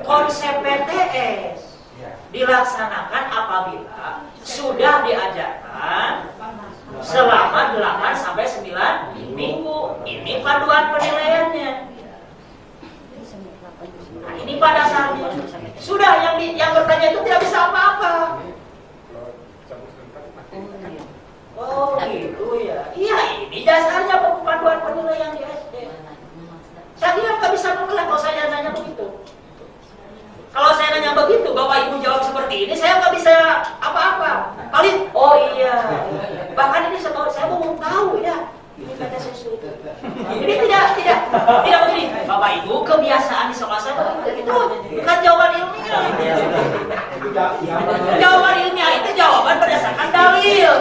Konsep PTS dilaksanakan apabila sudah diajarkan selama 8 sampai 9 minggu. Ini panduan penilaiannya. Nah, ini pada saatnya sudah yang bertanya itu tidak bisa apa-apa. Oh gitu ya. Iya, ini dasarnya panduan penilaian di SD. Saya kira nggak bisa mengelak kalau saya nanya begitu. Kalau saya nanya begitu, Bapak Ibu jawab seperti ini, saya nggak bisa apa-apa. Paling, oh iya. Bahkan ini saya belum tahu ya. Ini kata sesuatu. Jadi tidak begini. Bapak Ibu, kebiasaan di sekolah saya begitu. Itu bukan jawaban ilmiah. Jawaban ilmiah itu jawaban berdasarkan dalil.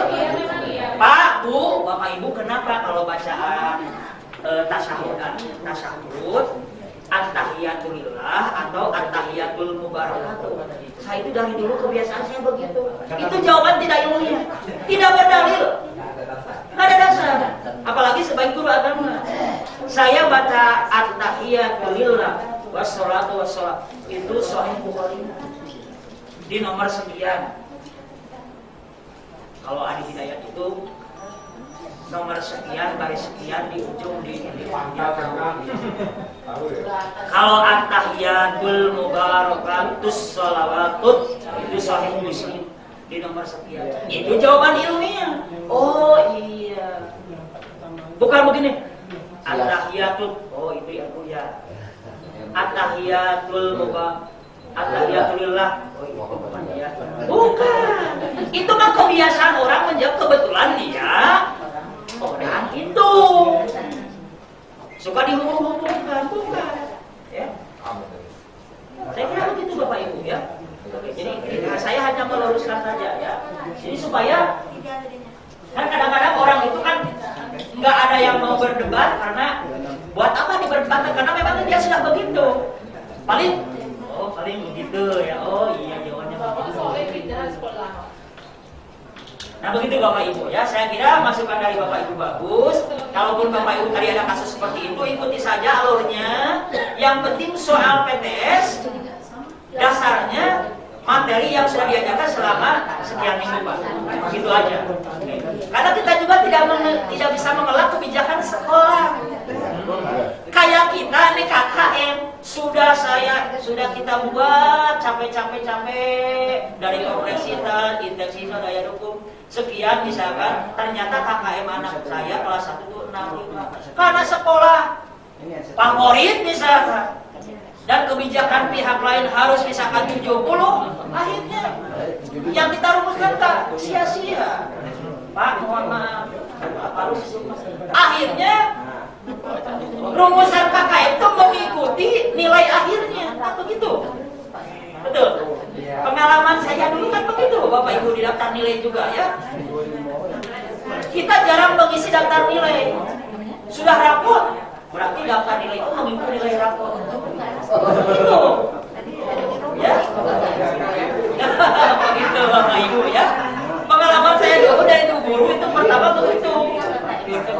Pak, Bu, Bapak Ibu, kenapa kalau bacaan tasyahud, at-tahiyatulillah atau at-tahiyatul mubarakatuh? Saya itu dari dulu kebiasaan saya begitu. Itu jawaban tidak ilmiah, tidak berdalil, nggak ada dasar. Apalagi sebagai guru agama, saya baca at-tahiyatulillah wassalatu wassalam itu Sahih Bukhari di nomor 9. Kalau Adi Hidayat itu nomor sekian, baris sekian di ujung di panjang. Kalau at-tahiyatul mubarakatus sholawatut itu Sahih Muslim di nomor sekian. Itu jawaban ilmiah. Oh iya. Bukan begini. At-tahiyatul. Oh itu yang kuliah. At-tahiyatul at-tahiyatulillah. Oh itu bukan ya. Bukan. Itu mah kebiasaan orang menjawab, kebetulan dia orang itu suka dihubung-hubungkan, bukan ya. Saya kira begitu Bapak Ibu ya. Oke, jadi saya hanya meluruskan saja ya. Jadi supaya kan kadang-kadang orang itu kan nggak ada yang mau berdebat, karena buat apa diperdebatkan, karena memang dia sudah begitu. Paling begitu ya. Oh iya, jawabannya begitu. Nah begitu Bapak Ibu ya, saya kira masukan dari Bapak Ibu bagus. Kalaupun Bapak Ibu tadi ada kasus seperti itu, ikuti saja alurnya. Yang penting soal PTS, dasarnya materi yang sudah diajarkan selama sekian minggu Pak. Begitu aja. Karena kita juga tidak bisa mengelak kebijakan sekolah. Kayak kita nih KKM sudah kita buat capek dari kompleksitas, intensitas, daya dukung sekian misalkan, ternyata KKM anak saya kelas 1 itu 65 karena sekolah favorit misalkan, dan kebijakan pihak lain harus misalkan 70, akhirnya yang kita rumuskan tak sia-sia. Pak, mohon maaf, akhirnya rumusan KKM itu mengikuti nilai akhirnya, tak begitu? Betul. Pengalaman saya dulu kan begitu, Bapak Ibu, di daftar nilai juga ya. Kita jarang mengisi daftar nilai. Sudah rapor, berarti daftar nilai itu mengikuti nilai rapor. Begitu. Ya. Begitu Bapak Ibu ya. Pengalaman saya dulu dari guru itu pertama begitu.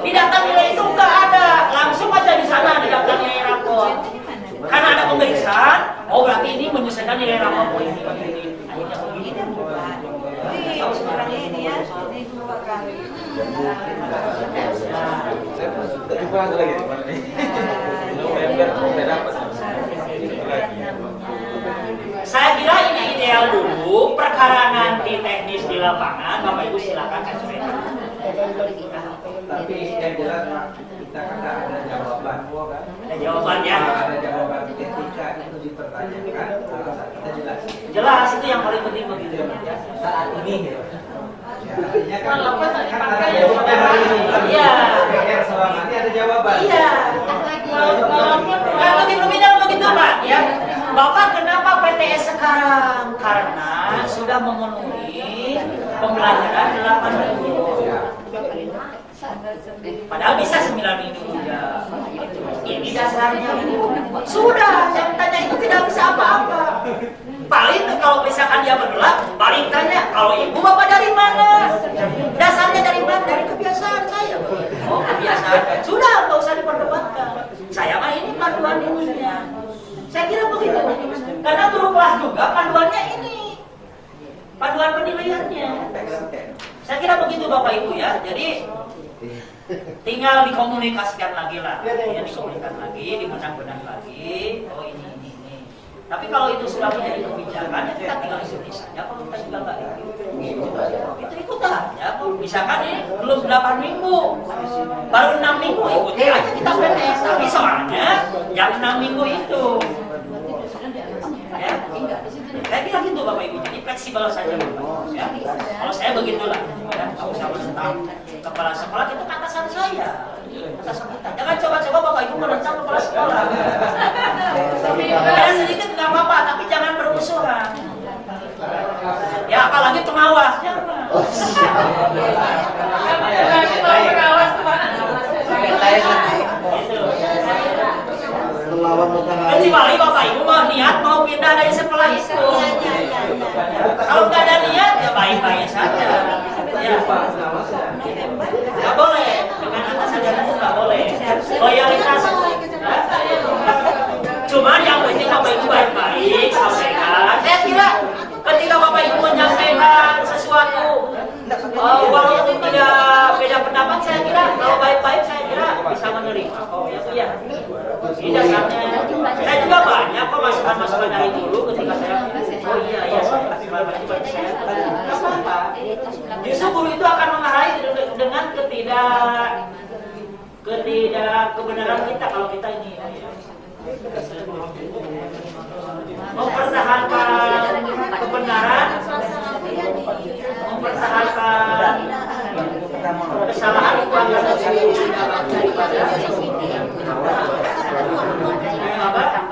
Di daftar nilai itu enggak ada, langsung aja di sana di daftar nilai rapor. Karena ada pemeriksaan, oh berarti ini menyelesaikan nilai rapor ini. Akhirnya begini. Tahu sekarang ini ya, ini 2 kali. Saya kira ini ideal dulu, perkara nanti teknis di lapangan, Bapak Ibu silakan sesuaikan. Tapi yang jelas kita kan ada jawaban, ada jawabannya. Ada jawaban ketika itu dipertanyakan, kita jelas. Jelas itu yang paling penting begitu ya. Saat ini gitu. Artinya kan ada Iya. Yang selama ini ada jawaban. Iya. Nah, lebih dalam begitu Pak ya. Bapak kenapa PTS sekarang? Karena sudah memenuhi pembelajaran 8 minggu. Padahal bisa 9 minggu juga. Ini dasarnya Bu. Sudah, yang tanya itu tidak bisa apa-apa. Paling kalau misalkan dia menolak, paling tanya, kalau ibu bapak dari mana? Dasarnya dari mana? Dari kebiasaan saya. Oh kebiasaan. Sudah, nggak usah diperdebatkan. Saya mah ini panduan ininya. Saya kira Karena guru kelas juga panduannya ini, panduan penilaiannya. Saya kira begitu Bapak Ibu ya. Jadi tinggal dikomunikasikan lagi lah, ya, dikomunikasikan lagi, dibenang-benang lagi. Oh ini. Tapi kalau itu sudah menjadi kebijakan, ya kita tinggal ikuti saja. Kalau kita juga nggak itu ikut aja. Misalkan ini belum 8 minggu, baru 6 minggu, ikuti aja kita PTS. Tapi soalnya yang 6 minggu itu, ya, saya kira gitu Bapak Ibu. Jadi fleksibel saja Bapak. Ya. Kalau saya begitulah. Ya. Kalau saya menentang kepala sekolah itu atasan saya. Atasan kita. Jangan coba-coba Bapak Ibu menentang kepala sekolah. Ya sedikit nggak apa-apa, tapi jangan bermusuhan. Ya apalagi pengawas. Jangan. Kecuali Bapak Ibu mau niat mau pindah dari sekolah itu. Kalau nggak ada niat ya baik-baik saja. Ya. Nggak boleh dengan atasan itu nggak boleh. Loyalitas. Cuma yang penting Bapak Ibu baik-baik sampaikan. Saya kira ketika Bapak Ibu menyampaikan sesuatu, walaupun tidak beda pendapat, saya kira kalau baik-baik saya kira bisa menerima. Oh ya Bu ya. Ini dasarnya. Saya juga banyak kok masukan-masukan dari dulu ketika saya. Oh iya saya. Nggak apa-apa. Justru guru itu akan mengarahi dengan ketidak kebenaran kita kalau kita ini. Mempertahankan kebenaran, mempertahankan kesalahan itu adalah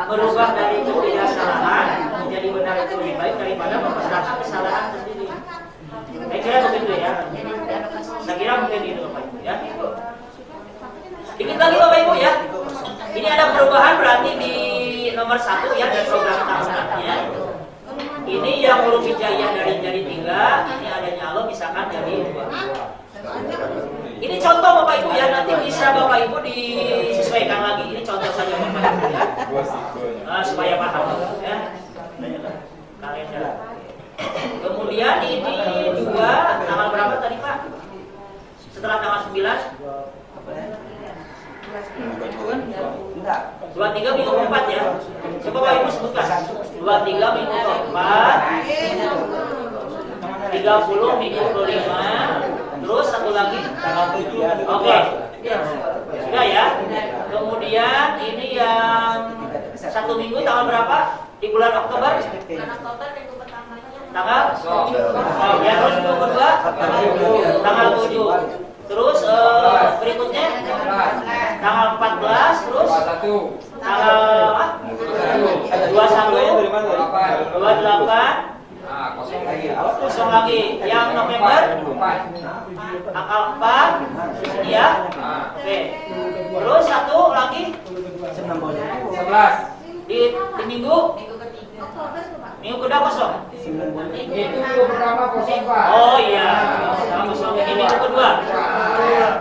merubah dari ketidaksalahan menjadi benar itu lebih baik daripada mempertahankan kesalahan sendiri. Saya kira begitu ya. Saya kira mungkin itu Bapak Ibu ya. Dikit lagi Bapak Ibu ya. Ini ada perubahan berarti di nomor 1 ya di program tahunannya. Ini yang huruf hijaiyah dari jadi 3, ini adanya alo misalkan jadi 2. Ini contoh Bapak Ibu ya, nanti bisa Bapak Ibu disesuaikan lagi. Ini contoh saja Bapak Ibu ya. Supaya paham ya. Kalender. Kemudian ini 2 tanggal berapa tadi Pak? Setelah tanggal 9? 23 minggu keempat ya. Coba Bapak Ibu sebutkan. 23 minggu keempat, 30 minggu kelima, terus satu lagi. Oke. Sudah ya. Kemudian ini yang 1 minggu tanggal berapa? Di bulan Oktober? Tanggal? Ya terus minggu kedua? Tanggal 7. Terus berikutnya tanggal 14, terus tanggal 21, 28, kosong lagi. Yang November tanggal 4, ya. Oke. Terus satu lagi 11 di minggu kedua kosong. Itu minggu pertama kosong Pak. Oh iya, kosong ini minggu kedua.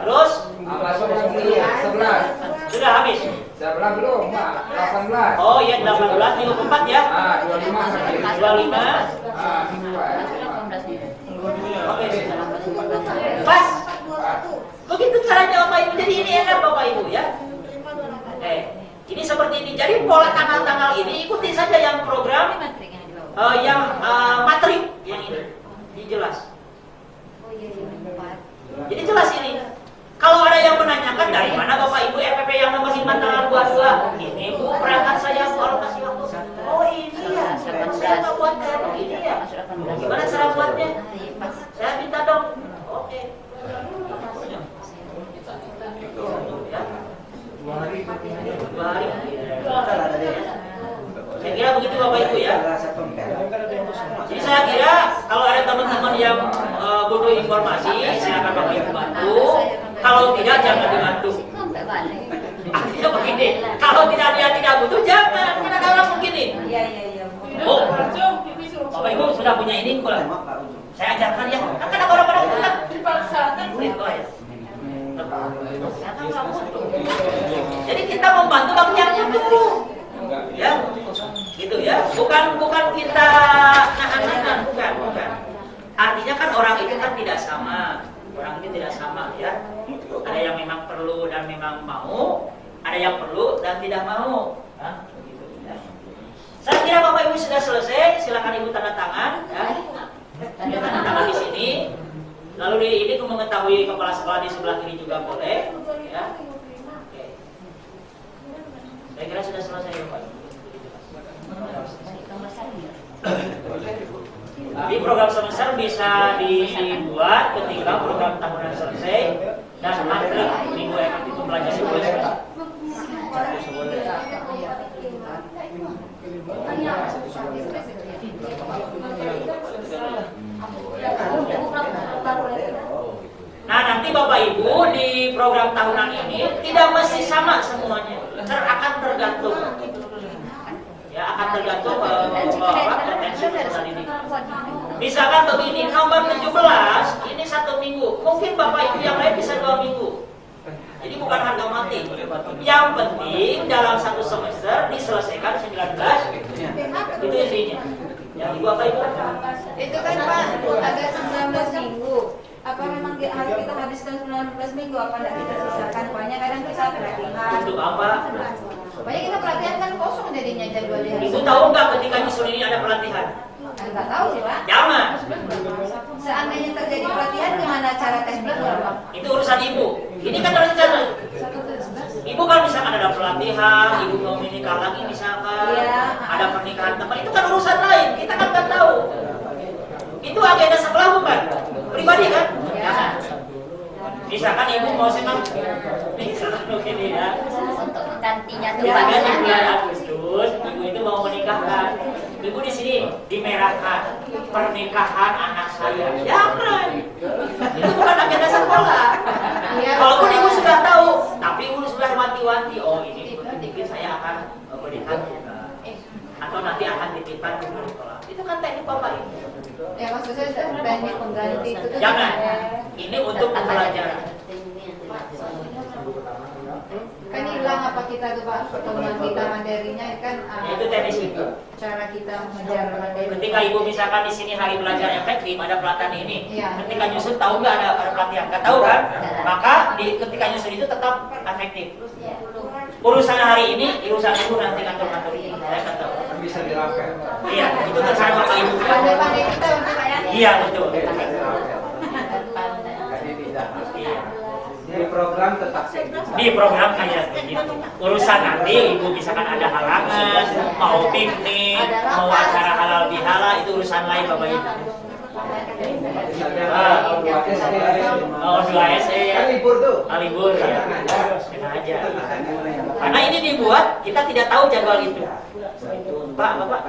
Terus Masuk lagi 11. sudah habis. 11 belum Pak. 18. Oh iya 18 minggu keempat ya. 25. 25. Minggu Pak. Oke. Pas. Begitu caranya Bapak Ibu. Jadi ini enak Bapak Ibu ya. Ini seperti ini. Jadi pola tanggal-tanggal ini ikuti saja yang program yang materi yang ini. Ini jelas. Jadi jelas ini. Kalau ada yang menanyakan dari mana Bapak Ibu RPP yang nomor 5 tanggal 22? Ini Bu perangkat saya Bu alokasi waktu. Oh ini ya. Saya mau buat kayak begini ya. Gimana cara buatnya? Saya minta dong. Oke. Ya. 2 hari. Saya kira begitu Bapak Ibu ya. Jadi saya kira kalau ada teman-teman yang butuh informasi, saya akan Bapak Ibu bantu. Kalau tidak jangan dibantu. Artinya begini, kalau tidak butuh jangan. Kan ada orang begini. Oh, Bapak Ibu sudah punya ini kurang. Saya ajarkan ya. Kan ada orang-orang bilang dipaksakan itu ya. Jadi kita membantu bagi yang butuh. Ya, gitu ya. bukan kita nahan-nahan, bukan. Artinya kan orang itu kan tidak sama. Orang itu tidak sama ya. Ada yang memang perlu dan memang mau, ada yang perlu dan tidak mau. Nah, begitu ya. Saya kira Bapak Ibu sudah selesai, silakan Ibu tanda tangan ya. Tanda tangan di sini. Lalu di ini untuk mengetahui kepala sekolah di sebelah kiri juga boleh ya. Oke. Saya kira sudah selesai Bapak Ibu. Di program semester bisa dibuat ketika program tahunan selesai dan antri minggu efektif pembelajaran boleh. Nah nanti Bapak Ibu di program tahunan ini tidak mesti sama semuanya, akan tergantung. Ya akan tergantung potensi peserta didik. Misalkan begini, nomor 17 ini 1 minggu, mungkin Bapak Ibu yang lain bisa 2 minggu. Jadi bukan harga mati. Yang penting dalam 1 semester diselesaikan 19. Itu intinya. Yang Ibu apa Ibu? Itu kan Pak, ada 19 minggu. Apa memang harus kita habiskan 19 minggu? Apa tidak kita sisakan? Pokoknya kadang kita pelatihan. Untuk apa? Pokoknya kita pelatihan kan kosong jadinya jadwal di hari. Ibu tahu nggak ketika nyusun ini ada pelatihan? Enggak tahu sih Pak. Jangan. Seandainya terjadi pelatihan, gimana cara teknik Pak? Itu urusan Ibu. Ini kan rencana. Ibu kan misalkan ada pelatihan, Ibu mau menikah lagi misalkan, Iya. ada pernikahan teman, itu kan urusan lain. Kita kan nggak tahu. Itu agenda sekolah bukan? Pribadi kan? Jangan. Misalkan Ibu mau senang, misalkan begini ya. Untuk nantinya Ya kan di tempatnya. bulan Agustus, Ibu itu mau menikahkan. Ibu di sini dimerahkan pernikahan anak saya. Jangan. Itu bukan agenda sekolah. Walaupun Ibu sudah tahu, tapi Ibu sudah wanti-wanti. Oh ini mungkin saya akan berikan atau nanti akan dititipkan di sekolah. Itu kan teknik Bapak Ibu. Ya maksud saya teknik pengganti itu kan. Jangan. Ini untuk pembelajaran. Kan hilang apa kita tuh Pak, pertemuan kita materinya kan Itu teknis itu. cara kita mengejar materi. Ketika Ibu misalkan di sini hari belajar efektif ada pelatihan ini, Iya. ketika nyusun tahu nggak ada pelatihan? Nggak tahu kan? Maka ketika nyusun itu tetap efektif. Urusan hari ini, urusan Ibu nanti ngatur-ngatur. Saya nggak tahu. Bisa dirapel. Iya, itu terserah Bapak Ibu. Pandai-pandai kita untuk kayak. Iya betul. Bisa dirapel. Jadi tidak. Iya. Di program tetap kayak gitu. Di program kayak begitu. Urusan nanti Ibu misalkan ada halangan, mau piknik, mau acara halal bihalal itu urusan lain Bapak Ibu. Misalnya dua SD. Oh 2 SE ya. Kan libur tuh. Libur ya. Enak aja. Karena ini dibuat kita tidak tahu jadwal itu. Pak, Bapak.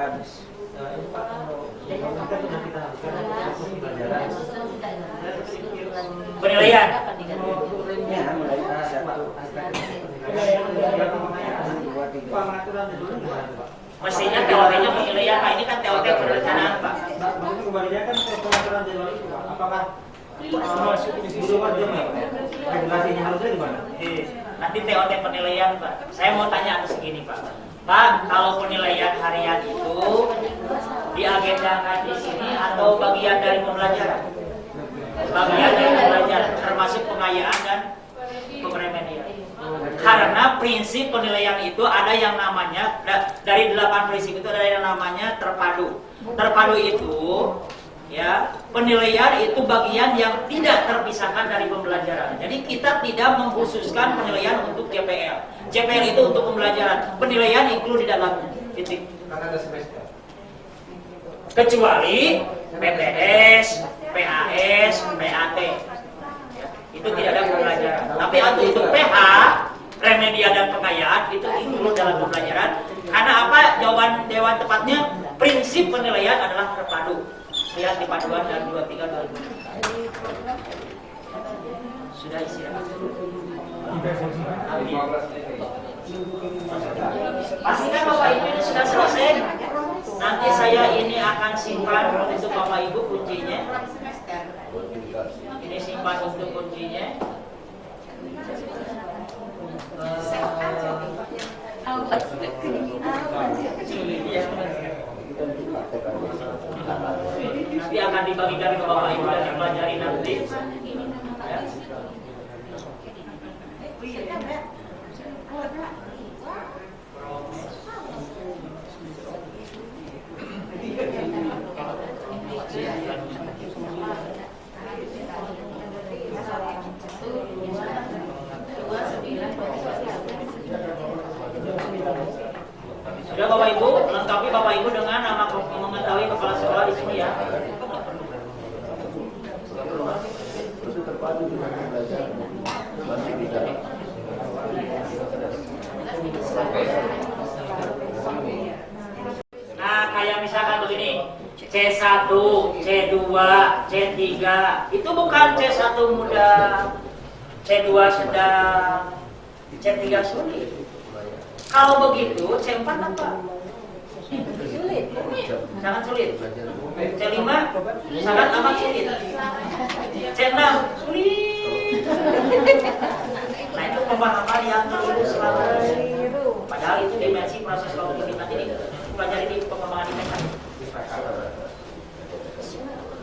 Penilaian. Mestinya TOT-nya penilaian Pak. Ini kan TOT perencanaan Pak. Kembalinya kan ke pengaturan jadwal itu Pak. Apakah berubah regulasinya harusnya di mana? Nanti TOT penilaian Pak. Saya mau tanya segini Pak. Pak, kalau penilaian harian itu diagendakan di sini atau bagian dari pembelajaran? Bagian dari pembelajaran, termasuk pengayaan dan pemremedian. Karena prinsip penilaian itu ada yang namanya dari 8 prinsip itu ada yang namanya terpadu. Terpadu itu ya penilaian itu bagian yang tidak terpisahkan dari pembelajaran. Jadi kita tidak mengkhususkan penilaian untuk JPL. JPL itu untuk pembelajaran. Penilaian include di dalamnya. Titik. Karena ada semester. Kecuali PTS, PAS, PAT. Ya, itu tidak ada pembelajaran. Tapi untuk PH, remedial dan pengayaan itu include dalam pembelajaran. Karena apa? Jawaban dewan tepatnya prinsip penilaian adalah terpadu. Lihat di paduan dan 23 sudah istirahat. Pastikan Bapak Ibu ini sudah selesai. Nanti saya ini akan simpan untuk Bapak Ibu kuncinya. Ini simpan untuk kuncinya. Nanti akan dibagikan ke Bapak Ibu dan dipelajari nanti. Ya. Sudah Bapak Ibu, lengkapi Bapak Ibu dengan nama mengetahui kepala sekolah di sini ya. Nah, kayak misalkan begini, C1, C2, C3, itu bukan C1 muda, C2 sedang, C3 sulit. Kalau begitu, C4 apa? Sulit. Sangat sulit. C5 sangat amat sulit. C6 sulit. Nah, itu pemahaman yang keliru selalu. Padahal itu dimensi proses kognitif nanti dipelajari di pengembangan IPK.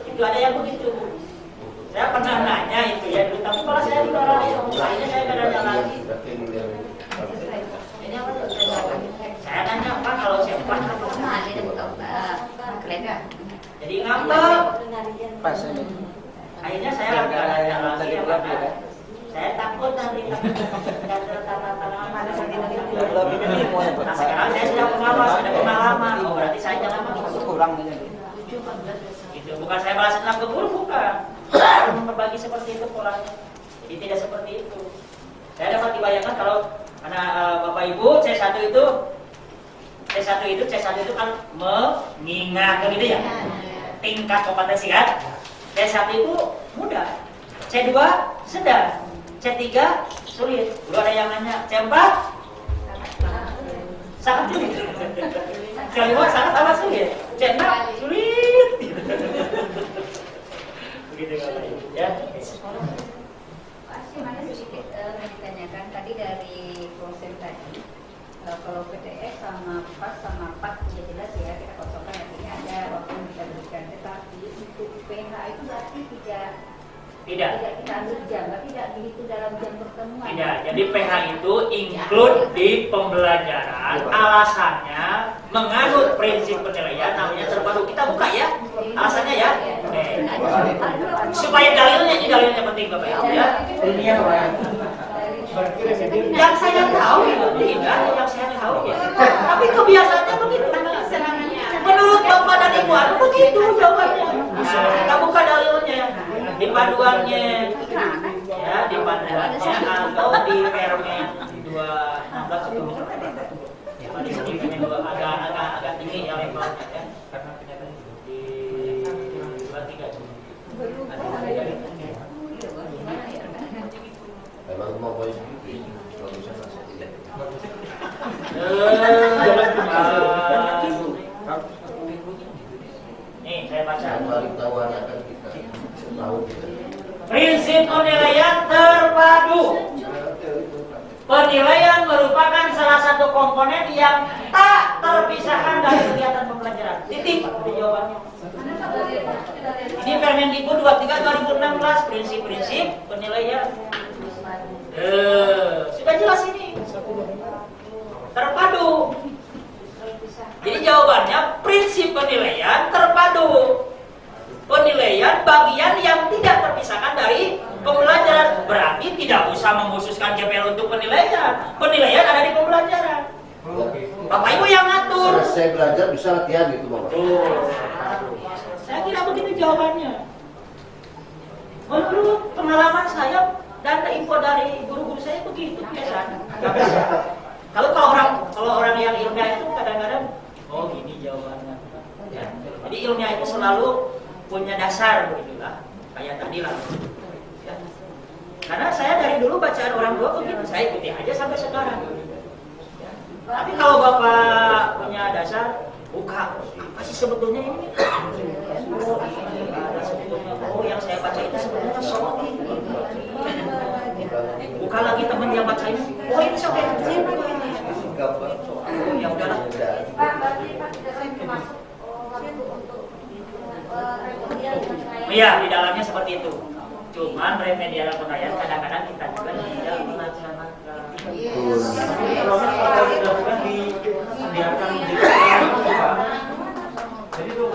Itu ada yang begitu. Saya pernah nanya itu ya, tapi kalau saya di luar lainnya saya nggak nanya lagi. Saya nanya apa kalau siapa? Jadi ngambek. Akhirnya saya nggak nanya lagi apa. Saya takut nanti Nah, sekarang saya sudah pengawas, sudah pengalaman. Oh, berarti saya jangan kurang gitu. Bukan saya balas tentang ke guru, bukan. Saya berbagi seperti itu polanya. Jadi tidak seperti itu. Saya dapat dibayangkan kalau anak Bapak Ibu C1 itu kan mengingat gitu ya. Tingkat kompetensi kan. C1 itu mudah. C2 sedang. C3 sulit. Belum ada yang nanya. C4 sangat sulit. C5 sangat amat sulit. C6 sulit. Begitu ya. Mana sedikit ditanyakan tadi dari proses tadi, kalau PTS sama PAS sama PAS sudah jelas ya, kita kosongkan artinya ada waktu yang kita berikan, tetapi untuk PH itu berarti tidak kita ambil jam, tidak dihitung dalam jam pertemuan. Tidak, jadi PH itu include di pembelajaran. Alasannya menganut prinsip penilaian namanya terpadu. Kita buka ya, alasannya ya. Oke. Supaya dalilnya penting Bapak Ibu ya. Yang saya tahu itu tidak, yang saya tahu ya. Tapi kebiasaannya begitu. Menurut Bapak dan Ibu ada begitu jawabannya. Nah, kita buka dalilnya. Di panduannya ya, di panduannya atau di permen 216 itu di sini permen 2 agak tinggi ya levelnya ya, di 23 Emang mau poin gitu, kalau bisa nih saya baca. yang paling tahu anak kan kita tahu kita. Prinsip penilaian terpadu. Penilaian merupakan salah satu komponen yang tak terpisahkan dari kegiatan pembelajaran. Titik. Ini jawabannya. Ini Permendikbud 23 2016 prinsip-prinsip penilaian. Sudah jelas ini. Terpadu. Jadi jawabannya prinsip penilaian terpadu. Penilaian bagian yang tidak terpisahkan dari pembelajaran. Berarti tidak usah mengkhususkan JPL untuk penilaian. Penilaian ada di pembelajaran. Bapak Ibu yang ngatur. Selesai belajar bisa latihan gitu Bapak. Saya kira begitu jawabannya. Menurut pengalaman saya dan info dari guru-guru saya begitu biasanya. Kalau orang yang ilmiah itu kadang-kadang oh gini jawabannya. Ya. Jadi ilmiah itu selalu punya dasar begitulah, kayak tadi lah. Ya. Karena saya dari dulu bacaan orang tua begitu, saya ikuti aja sampai sekarang. Ya. Tapi kalau Bapak punya dasar, buka apa sih sebetulnya ini? Oh, yang saya baca itu sebetulnya sok ini. Buka lagi teman yang baca ini. Oh ini sok ini. Oh ya udahlah. Pak, berarti Pak tidak masuk Iya, di dalamnya seperti itu. Cuman remedial pengayaan kadang-kadang kita juga tidak melaksanakan. Kalau dilakukan dibiarkan di jadi itu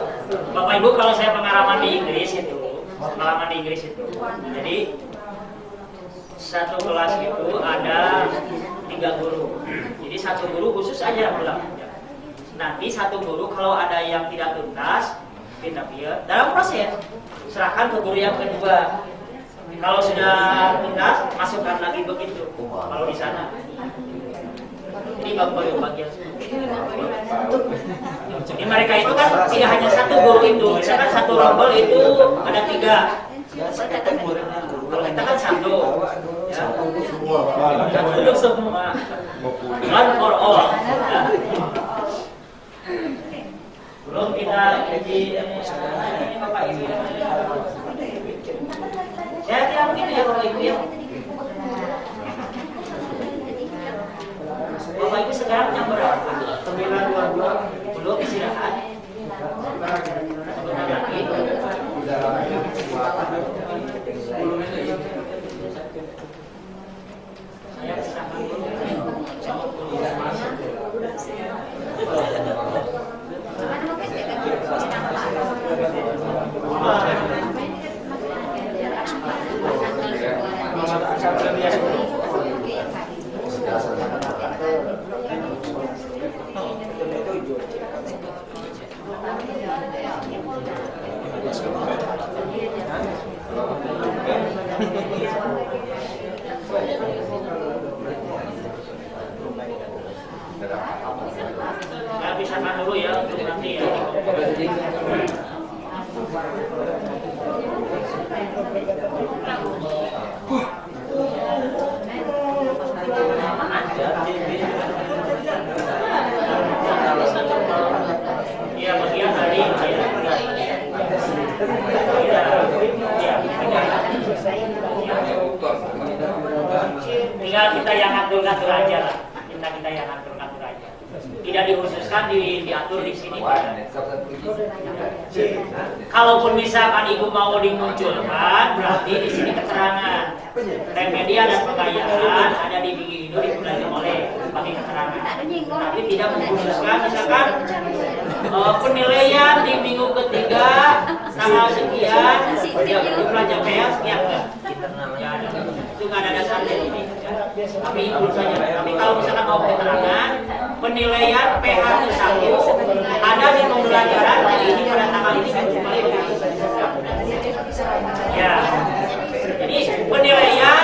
Bapak Ibu, kalau saya pengalaman di Inggris itu, jadi satu kelas itu ada 3 guru. Jadi satu guru khusus aja pulang. Nanti satu guru kalau ada yang tidak tuntas, kita biar dalam proses serahkan ke guru yang kedua. Kalau sudah tuntas, masukkan lagi begitu. Kalau di sana. Ini bagian. Jadi mereka itu kan tidak hanya satu guru itu, misalkan satu rombel itu ada 3. Kalau kita kan satu, ya. Duduk semua. One for all. Ya. Belum kita uji ini Bapak Ibu. Saya kira begitu ya Bapak Ibu ya. Bapak Ibu sekarang jam berapa? 9.22. Belum istirahat. Sebentar lagi. Saya kesana dulu. Saya pisahkan dulu ya untuk nanti ya. Iya, bagian dari tinggal kita yang ngatur-ngatur aja lah. Kita yang ngatur-ngatur aja. Tidak dikhususkan diatur di sini. Kalaupun misalkan ibu mau dimunculkan, berarti di sini keterangan remedia dan pengayaan ada di gigi itu digunakan oleh sebagai keterangan. Tapi tidak mengkhususkan misalkan penilaian di minggu ketiga tanggal sekian, ya jumlah JPL sekian enggak? Ya, itu nggak ada dasarnya ini. Ya. Tapi itu saja. Tapi kalau misalkan mau keterangan penilaian PH1 ada di pembelajaran ini pada tanggal ini kan cuma ya. Jadi penilaian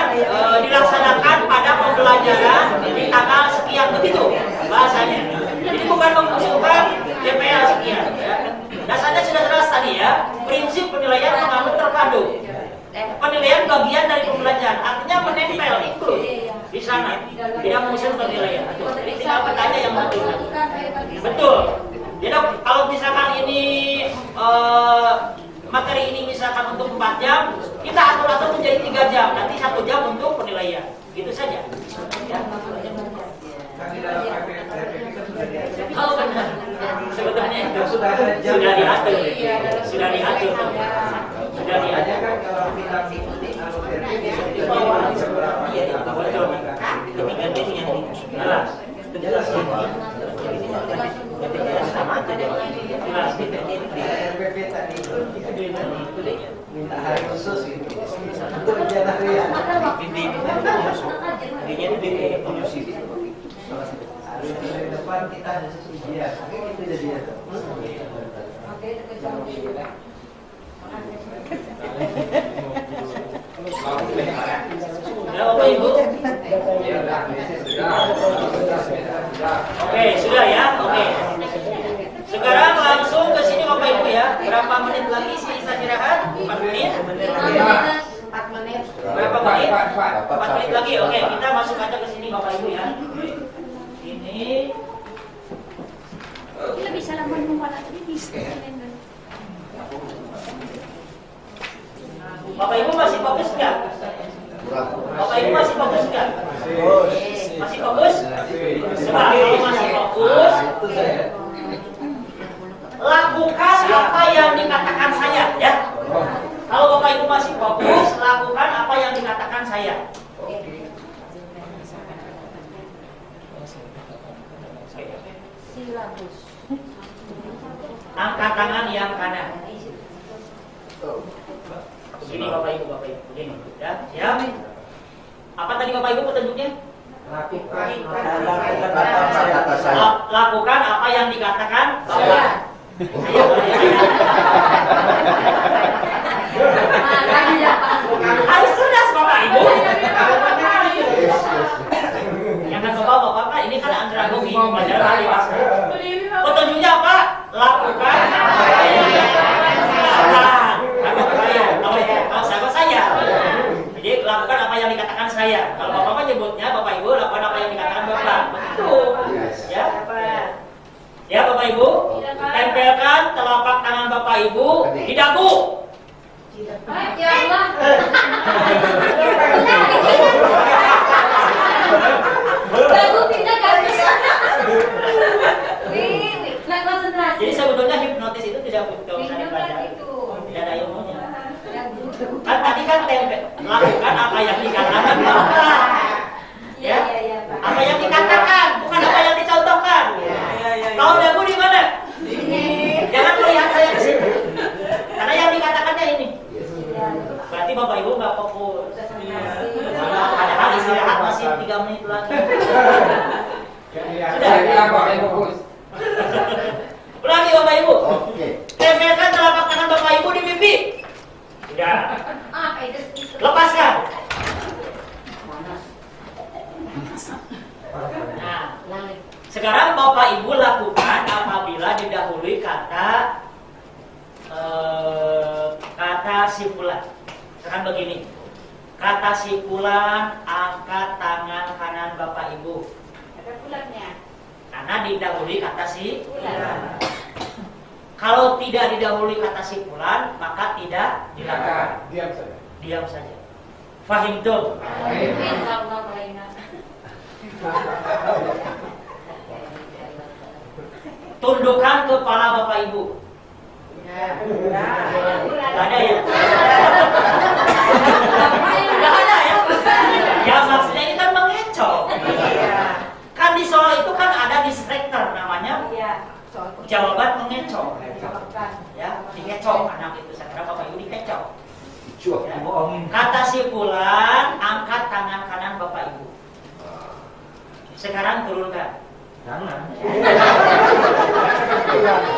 dilaksanakan pada pembelajaran di tanggal sekian begitu bahasanya. Jadi bukan mengusulkan JPL sekian. Ya. Dasarnya sudah jelas tadi ya. Prinsip penilaian mengambil terpadu. Penilaian bagian dari pembelajaran, artinya menempel itu di sana, tidak mengusung penilaian. Jadi tinggal bertanya yang betul. Betul. Jadi kalau misalkan ini materi ini misalkan untuk 4 jam, kita atur-atur menjadi 3 jam, nanti 1 jam untuk penilaian. Gitu saja. Ya. Kalau benar, sebetulnya itu sudah diatur. Sudah diatur. Sudah diatur. Minta hari khusus itu untuk ujian harian. Hari depan kita ada ujian. Itu jadi ya. Sudah Bapak Ibu? Oke, sudah ya. Oke. Sekarang langsung ke sini Bapak Ibu ya. Berapa menit lagi sih istirahat? 4 menit? 4 menit. Berapa menit? 4 menit lagi. Oke, kita masuk aja ke sini Bapak Ibu ya. Ini Kita bisa laman membalas ini. Bapak Ibu masih fokus nggak? Bapak Ibu masih fokus nggak? Masih fokus? Sebab kalau masih fokus, lakukan apa yang dikatakan saya ya. Ibu masih fokus, lakukan apa yang dikatakan saya. Silabus. Angkat tangan yang kanan. Begini Bapak Ibu, begini. Ya, siap. Apa tadi Bapak Ibu petunjuknya? Lakukan Kata saya. Lakukan apa yang dikatakan Saya. Makanya Harus cerdas Bapak Ibu. Yes, yes. Jangan Bapak, ini kan andragogi pelajaran hari dewasa. Petunjuknya apa? Lakukan apa yang dikatakan saya. Kalau sahabat saya. Jadi lakukan apa yang dikatakan saya. Kalau Bapak menyebutnya Bapak Ibu lakukan apa yang dikatakan Bapak. Betul. Ya. Ya Bapak Ibu, tempelkan telapak tangan Bapak Ibu di dagu. ya Allah. Bagus pindah ke Nah, konsentrasi. Jadi sebetulnya hipnotis itu tidak butuh saya Minum belajar. kan itu. Tidak ada ilmunya. Kan tadi kan tempel, lakukan apa yang dikatakan Bapak. Iya, iya, Pak. Apa yang dikatakan, bukan apa yang dicontohkan. Tahu dagu di mana? Ini. Jangan melihat saya ke sini. Karena yang dikatakannya ini. Iya. Berarti Bapak Ibu nggak fokus. Konsentrasi. Padahal istirahat masih 3 menit lagi. Ulangi Bapak Ibu. Oke. Tempelkan telapak tangan Bapak Ibu di pipi. Sudah. Lepaskan. Nah, sekarang Bapak Ibu lakukan apabila didahului kata sipulan. Sekarang begini. Kata sipulan, angkat tangan kanan Bapak Ibu. Ada bulannya. Karena didahului kata sipulan. Bulan. Kalau tidak didahului kata sipulan, maka tidak dilakukan. Diam saja. Diam saja. Fahim tuh. Insyaallah baiklah. Tundukkan kepala Bapak Ibu. Gak ada ya? Gak ada ya? Ya maksudnya ini kan mengecoh. Kan di soal itu kan ada distractor namanya. Iya. Soal Jawaban mengecoh. jawaban. Ya, dikecoh anak itu. Saya kira Bapak Ibu dikecoh. Cuak. Ya. Bohongin. Kata sipulan, angkat tangan kanan Bapak Ibu. Sekarang turunkan. Jangan.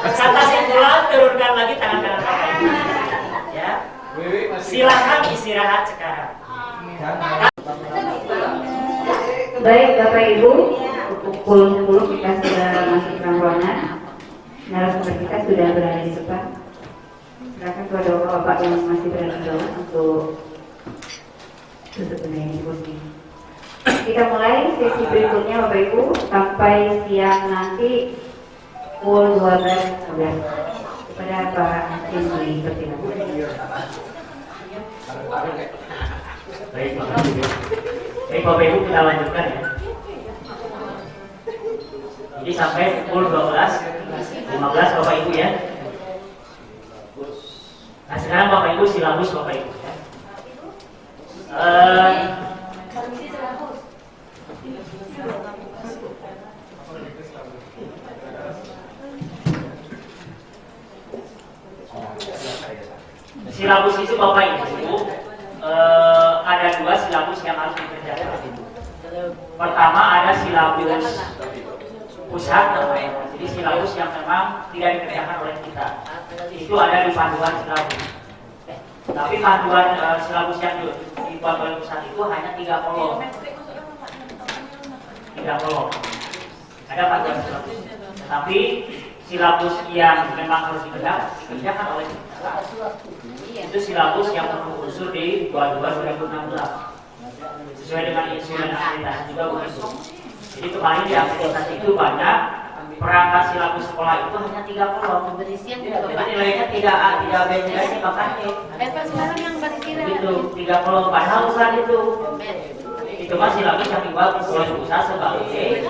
Kata sipulan, turunkan lagi tangan kanan Bapak Ibu. Ya. Silakan istirahat sekarang. Jangan. Baik Bapak Ibu, pukul 10 kita sudah masuk ke ruangan. Narasumber kita sudah berada di depan. Silakan kepada Bapak yang masih berada di bawah untuk tutup ini kursi. Kita mulai sesi berikutnya Bapak Ibu sampai siang nanti pukul 12.11. Kepada Pak Hakim dipersilakan. Baik Bapak Ibu. Baik Bapak Ibu, kita lanjutkan ya. Jadi sampai pukul 12.15 Bapak Ibu ya. Nah sekarang Bapak Ibu silabus Bapak Ibu ya. Silabus itu Bapak Ibu ada 2 silabus yang harus dikerjakan. Pertama ada silabus pusat namanya. Jadi silabus yang memang tidak dikerjakan oleh kita. Itu ada di panduan silabus. Tapi panduan silabus yang dibuat oleh pusat itu hanya 3 kolom. 3 kolom. Ada panduan silabus. Tetapi silabus yang memang harus dikerjakan oleh kita itu silabus yang penuh unsur di 2016 sesuai dengan instrumen akreditasi juga begitu. Jadi kemarin di akreditasi itu banyak perangkat silabus sekolah itu hanya 3 kolom. Jadi nilainya tidak B nilainya bahkan E. Sekarang yang berkira Itu 3 kolom padahal bukan itu. Itu mah silabus yang dibuat oleh usaha sebagai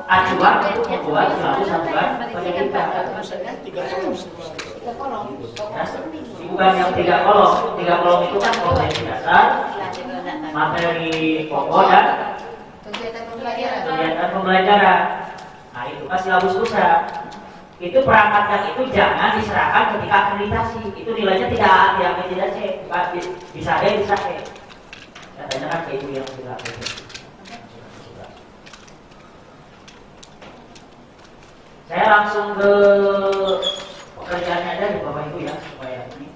acuan untuk membuat silabus acuan pendidikan. Ya, bukan yang 3 kolom. 3 kolom itu kan kompetensi dasar, materi pokok dan kegiatan pembelajaran. Nah itu kan silabus pusat. Itu perangkat yang itu jangan diserahkan ketika akreditasi. Itu nilainya tidak C, bisa D, bisa E. Katanya kan kayak itu yang tidak E. Saya langsung ke pekerjaannya aja di Bapak Ibu ya, supaya ini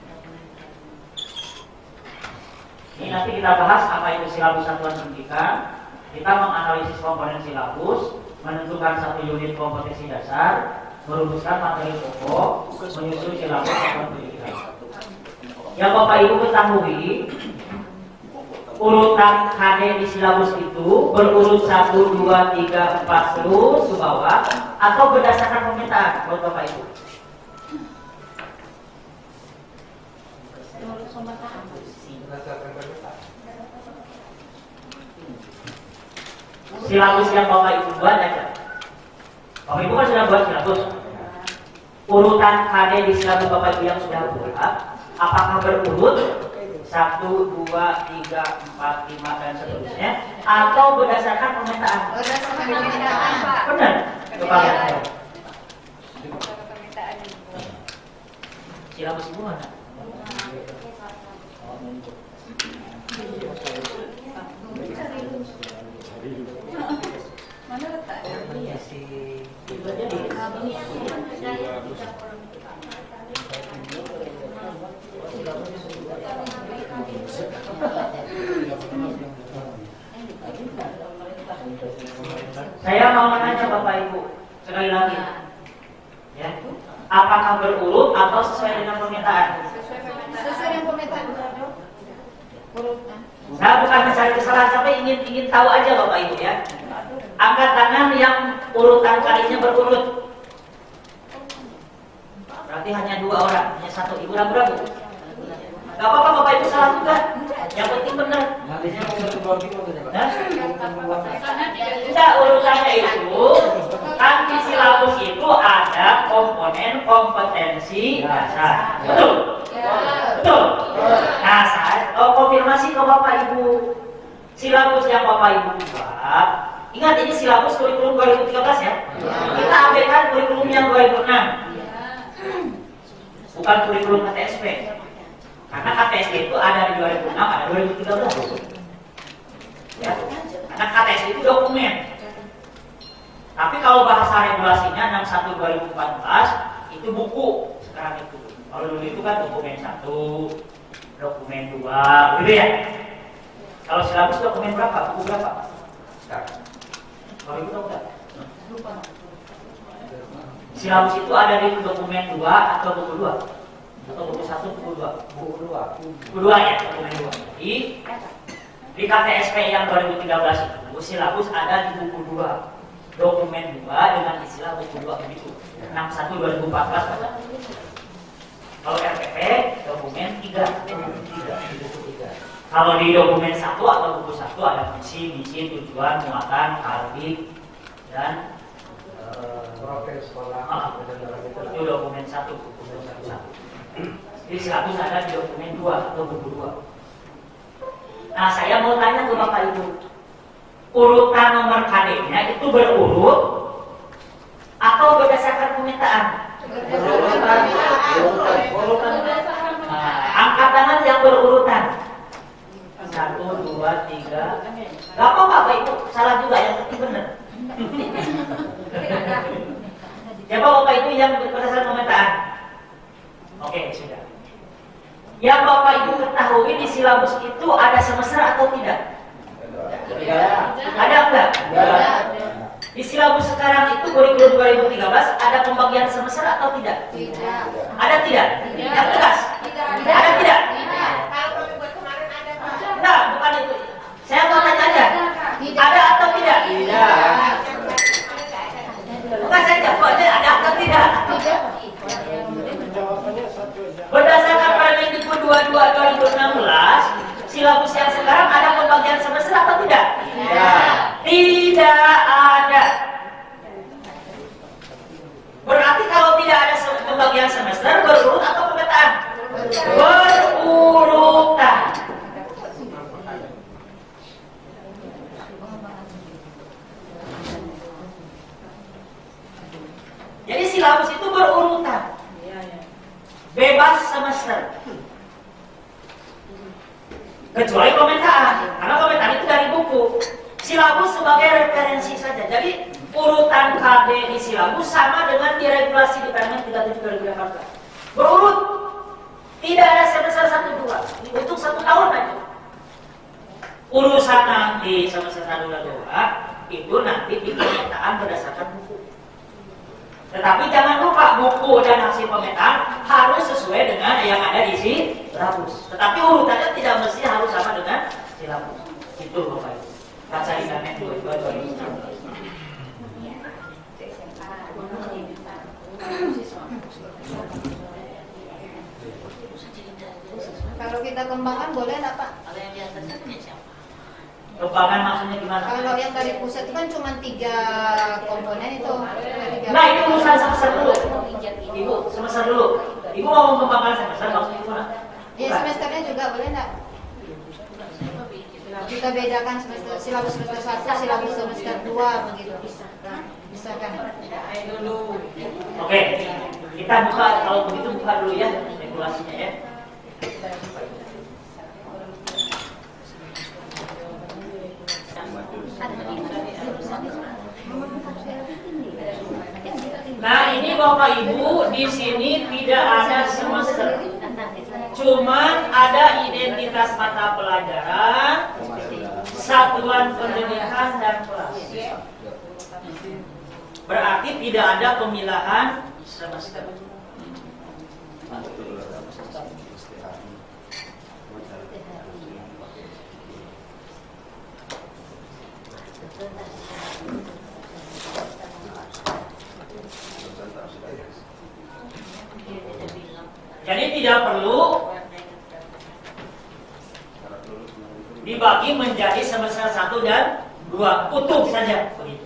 nanti kita bahas apa itu silabus satuan pendidikan. Kita menganalisis komponen silabus, menentukan 1 unit kompetensi dasar, merumuskan materi pokok, menyusun silabus satuan pendidikan. Yang Bapak Ibu ketahui, urutan HD di silabus itu berurut 1, 2, 3, 4 terus ke bawah atau berdasarkan permintaan buat Bapak Ibu. Silabus yang Bapak Ibu buat aja. Bapak Ibu kan sudah buat silabus. Urutan HD di silabus Bapak Ibu yang sudah buat, apakah berurut 1, 2, 3, 4, 5 dan seterusnya atau berdasarkan permintaan? Berdasarkan permintaan, Pak. Benar. Coba lihat. Silabus Ibu mana? Mana letaknya? Iya sih. Itu aja di. Saya mau menanya Bapak Ibu sekali lagi, ya, apakah berurut atau sesuai dengan permintaan? Sesuai dengan permintaan. Saya bukan mencari kesalahan, tapi ingin tahu aja Bapak Ibu ya. Angkat tangan yang urutan kalinya berurut. Berarti hanya 2 orang, hanya 1. Ibu ragu-ragu. Gak apa-apa Bapak Ibu salah juga. Yang penting benar. Nantinya mau berbagi waktunya, Pak. Tidak, urutannya itu kan di silabus itu ada komponen kompetensi dasar. Betul? Betul? Nah, saya konfirmasi ke Bapak Ibu. Silabus yang Bapak Ibu buat, ingat ini silabus kurikulum 2013 ya. Kita ambilkan kurikulum yang 2006. Bukan kurikulum KTSP. Karena KTSP itu ada di 2006, ada 2013. Ya. Karena KTSP itu dokumen. Tapi kalau bahasa regulasinya 61 2014 itu buku sekarang itu. Kalau dulu itu kan dokumen 1, dokumen 2, gitu ya. Kalau silabus dokumen berapa? Buku berapa? Kalau itu tahu nggak? Silabus itu ada di dokumen 2 atau buku 2? Atau buku 1, buku 2? Buku 2. Buku 2 ya, dokumen 2. Jadi di KTSP yang 2013 itu silabus ada di buku 2. Dokumen 2 dengan istilah buku 2 begitu. 61 2014 Pak. Kalau RPP dokumen 3. Kalau di dokumen 1 atau buku 1 ada visi, misi, tujuan, muatan, arti dan Profil sekolah. itu dokumen 1, buku 1. Jadi silabus ada di dokumen 2 atau buku 2. Nah, saya mau tanya ke Bapak Ibu, urutan nomor KD-nya itu berurut atau berdasarkan permintaan? Urutan. Nah, angkat tangan yang berurutan. 1, 2, 3. Gak apa-apa Bapak Ibu, salah juga, yang penting benar. Siapa Bapak Ibu yang berdasarkan permintaan? Oke, sudah. Yang Bapak Ibu ketahui di silabus itu ada semester atau tidak? Ada enggak? Di silabus sekarang itu kurikulum 2013 ada pembagian semester atau tidak? Tidak. Ada tidak? Tidak. Yang tegas? Tidak. Ada tidak? Tidak. Enggak, bukan itu. Saya mau tanya aja. Tidak. Ada atau tidak? Tidak. Bukan saya jawab aja, ada atau tidak? Tidak. Berdasarkan Permendikbud 22 2016, silabus yang sekarang ada pembagian semester atau tidak? Tidak ada. Berarti kalau tidak ada pembagian semester berurut berurutan. Bebas semester. Kecuali komentar, karena komentar itu dari buku. Silabus sebagai referensi saja. Jadi urutan KD di silabus sama dengan di regulasi di Permen 37 2018. Berurut. Tidak ada semester 1 2 untuk 1 tahun aja. Urusan nanti semester 1 2 itu nanti dipemetaan berdasarkan buku. Tetapi jangan lupa buku dan hasil pemetaan harus sesuai dengan yang ada di silabus. Tetapi urutannya tidak mesti harus sama dengan silabus. Itu Bapak Ibu. Baca di Permen 22 Kalau kita kembangkan boleh nggak Pak? Kembangan maksudnya gimana? Kalau yang dari pusat itu kan cuma 3 komponen itu. Nah itu urusan semester dulu. Ibu semester dulu. Ibu mau mengembangkan semester maksudnya gimana? Ya semesternya juga boleh nggak? Kita bedakan semester silabus semester 1, silabus semester 2 begitu. Bisa kan? Oke, kita buka kalau begitu buka dulu ya regulasinya ya. Nah ini Bapak Ibu di sini tidak ada semester, cuman ada identitas mata pelajaran, satuan pendidikan dan kelas. Berarti tidak ada pemilahan semester. Jadi tidak perlu dibagi menjadi semester 1 dan 2 utuh saja begitu.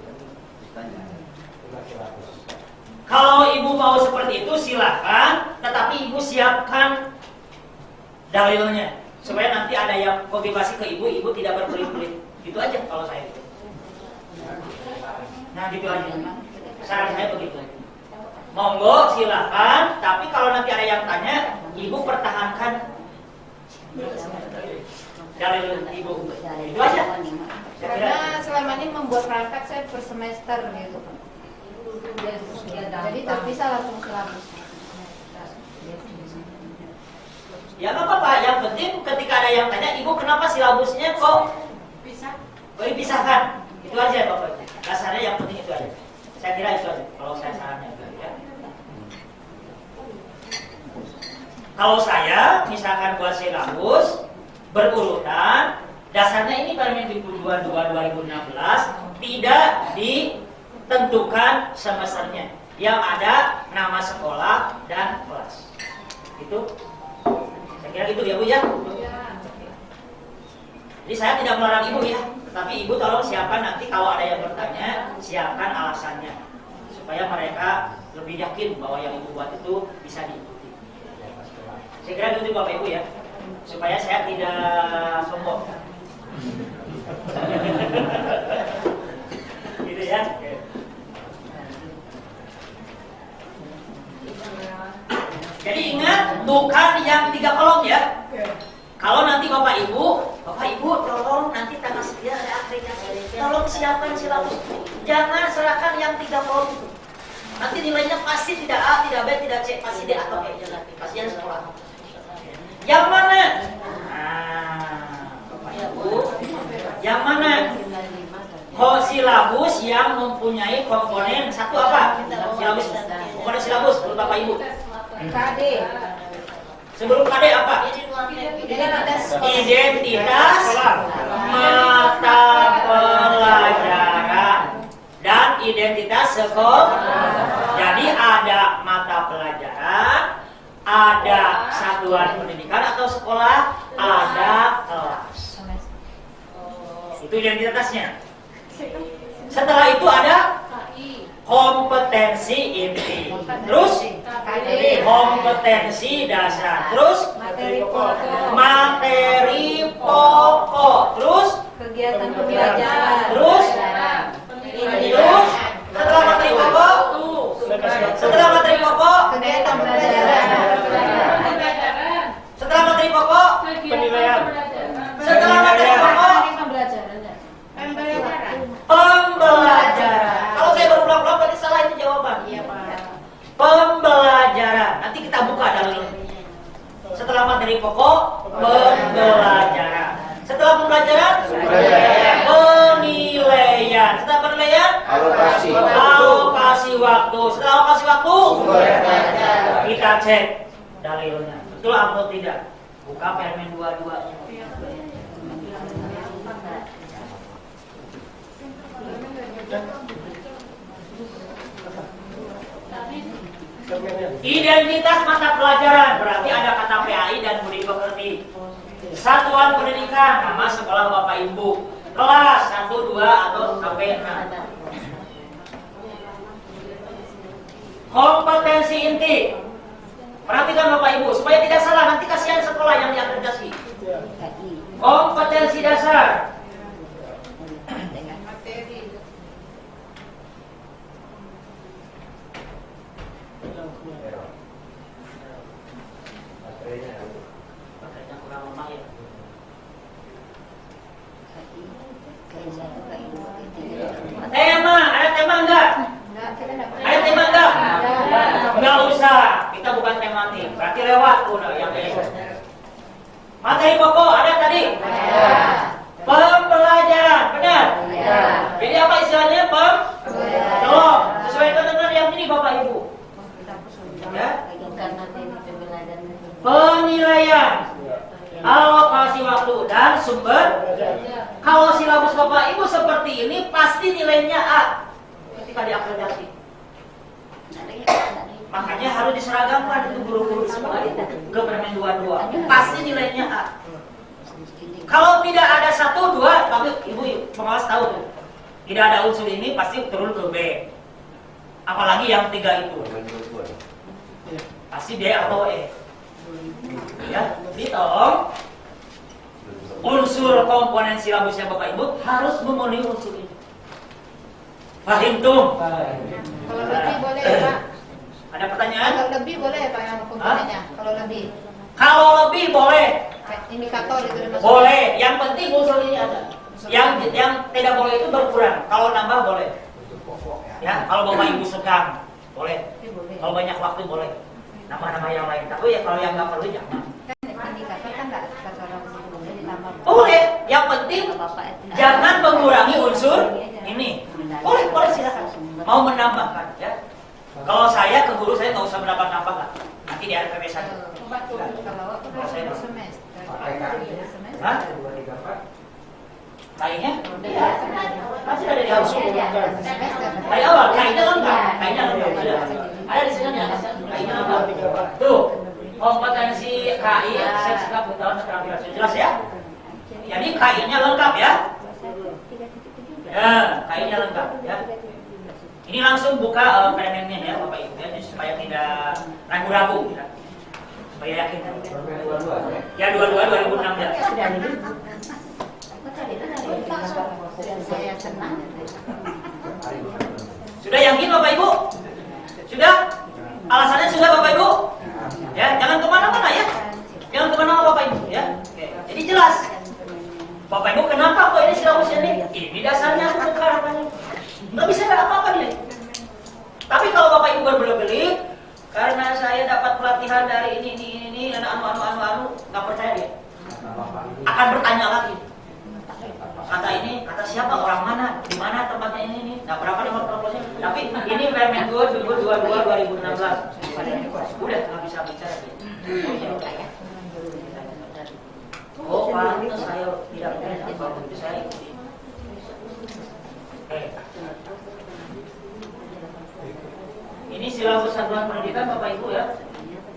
Kalau ibu mau seperti itu silahkan, tetapi ibu siapkan dalilnya supaya nanti ada yang konfirmasi ke ibu, ibu tidak berbelit-belit. Gitu aja kalau saya itu. Nah gitu aja. Saran saya begitu. Monggo silahkan, tapi kalau nanti ada yang tanya, ibu pertahankan dalil ibu. Itu aja. Karena selama ini membuat perangkat saya per semester gitu. Jadi terpisah langsung silabus. Ya nggak apa-apa, yang penting ketika ada yang tanya, ibu kenapa silabusnya kok dipisahkan? Itu aja Bapak. Dasarnya yang penting itu aja. Saya kira itu aja kalau saya sarannya ya. Kalau saya misalkan buat silabus berurutan, dasarnya ini Permen 22 2016 tidak ditentukan semesternya. Yang ada nama sekolah dan kelas. Itu saya kira gitu ya Bu ya. Jadi saya tidak melarang ibu ya, tapi ibu tolong siapkan nanti kalau ada yang bertanya, siapkan alasannya supaya mereka lebih yakin bahwa yang ibu buat itu bisa diikuti. Saya kira gitu Bapak Ibu ya, supaya saya tidak sombong. Gitu ya. Jadi ingat bukan yang 3 kolom ya. Kalau nanti Bapak Ibu tolong nanti tanggal sekian ada akhirnya. Tolong siapkan silabus. Jangan serahkan yang 3 kolom itu. Nanti nilainya pasti tidak A, tidak B, tidak C, pasti D atau E. Pasti yang sekolah. Yang mana? Nah, Bapak Ibu, yang mana? Silabus yang mempunyai komponen satu apa? Silabus. Komponen silabus menurut Bapak Ibu. KD. Sebelum KD apa? Identitas mata pelajaran dan identitas sekolah. Jadi ada mata pelajaran, ada satuan pendidikan atau sekolah, ada kelas. Itu identitasnya. Setelah itu ada kompetensi inti, terus kompetensi dasar, terus materi pokok, terus Kegiatan pembelajaran. terus setelah materi pokok materi pokok pembelajaran. Setelah pembelajaran, Penilaian. penilaian. Setelah penilaian, Alokasi. alokasi waktu. Setelah alokasi waktu, Sumber daya. kita cek dalilnya. Betul atau tidak? Buka permen 22-nya. Identitas mata pelajaran berarti ada kata PAI dan budi pekerti. Satuan pendidikan, nama sekolah Bapak Ibu. Kelas 1, 2 atau sampai 6. Kompetensi inti. Perhatikan Bapak Ibu supaya tidak salah, nanti kasihan sekolah yang diakreditasi. Kompetensi dasar. Baterainya kurang lemah ya. Tema, ada tema enggak? Ada tema enggak? Enggak usah, kita bukan tematik. Berarti lewat udah yang besok. Materi pokok ada tadi? Pembelajaran, benar? Jadi apa istilahnya? Belum. Sesuaikan dengan yang ini Bapak Ibu. Ya? Penilaian, alokasi waktu dan sumber. Kalau silabus Bapak Ibu seperti ini pasti nilainya A ketika diakreditasi. Makanya harus diseragamkan itu guru-guru di sekolah itu ke permen 22. Pasti nilainya A. Kalau tidak ada 1, 2, tapi Ibu pengawas tahu tuh. Tidak ada unsur ini pasti turun ke B. Apalagi yang 3 itu. Pasti D atau E. Ya, jadi tolong unsur komponen silabusnya Bapak Ibu harus memenuhi unsur ini. Fahim tuh? Kalau lebih boleh ya, Pak. Ada pertanyaan? Kalau lebih boleh ya, Pak, yang komponennya. Kalau lebih. Kalau lebih boleh, Indikator itu dimasukkan. boleh. Yang penting unsur ini ada. Yang tidak boleh itu berkurang. Kalau nambah boleh. Ya, kalau Bapak Ibu sedang boleh. Kalau banyak waktu boleh. Nama-nama yang lain. Tapi ya kalau yang nggak perlu jangan. Indikator kan nggak secara sebelumnya ditambah. Boleh. Yang penting jangan mengurangi unsur ini. Boleh silakan. Mau menambahkan ya. Kalau saya ke guru saya nggak usah menambah-nambah lah. Nanti di RPP saja. Kalau aku Kalau saya udah mau. semester. Hah? Kayaknya? Masih ada di awal. Dari awal, kayaknya lengkap. Kayaknya lengkap. Ada di sini ya. Kayaknya lengkap. Tuh, kompetensi KI, seks sikap pengetahuan keterampilan. Jelas ya? Jadi KI-nya lengkap ya. Ya, KI-nya lengkap ya. Ini langsung buka permennya ya Bapak Ibu ya, supaya tidak ragu-ragu ya. Supaya yakin. Ya 22 2016. Saya senang. Sudah yakin Bapak Ibu? Sudah? Alasannya sudah Bapak Ibu? Ya, jangan kemana-mana ya. Jangan kemana-mana Bapak Ibu ya. Oke. Jadi jelas. Bapak Ibu kenapa kok ini silabusnya nih? Ini dasarnya aku bukan. Nggak bisa ada apa-apa nih. Tapi kalau Bapak Ibu berbelit-belit, karena saya dapat pelatihan dari ini, dan anu, nggak percaya dia. Akan bertanya lagi. Kata ini, kata siapa, orang mana, di mana tempatnya ini. Nah, berapa nomor proposalnya? Tapi ini Permen 22 2016. Udah nggak bisa bicara dia. Oh, pantas saya tidak punya apa itu saya ikuti. Ini silabus satuan pendidikan Bapak Ibu ya.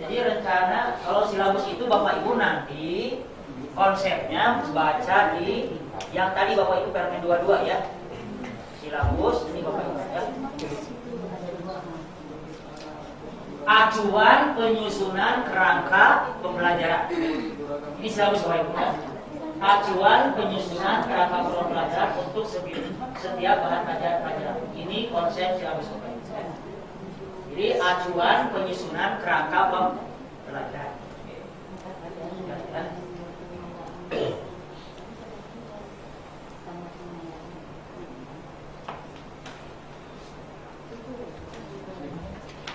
Jadi rencana kalau silabus itu Bapak Ibu nanti konsepnya baca di yang tadi Bapak Ibu Permen 22 ya. Silabus ini Bapak Ibu ya. Acuan penyusunan kerangka pembelajaran. Ini silabus Bapak Ibu ya. Acuan penyusunan kerangka pembelajaran untuk setiap bahan pelajaran. Ini konsep silabus Bapak Ibu ya. Jadi acuan penyusunan kerangka pembelajaran. Ya.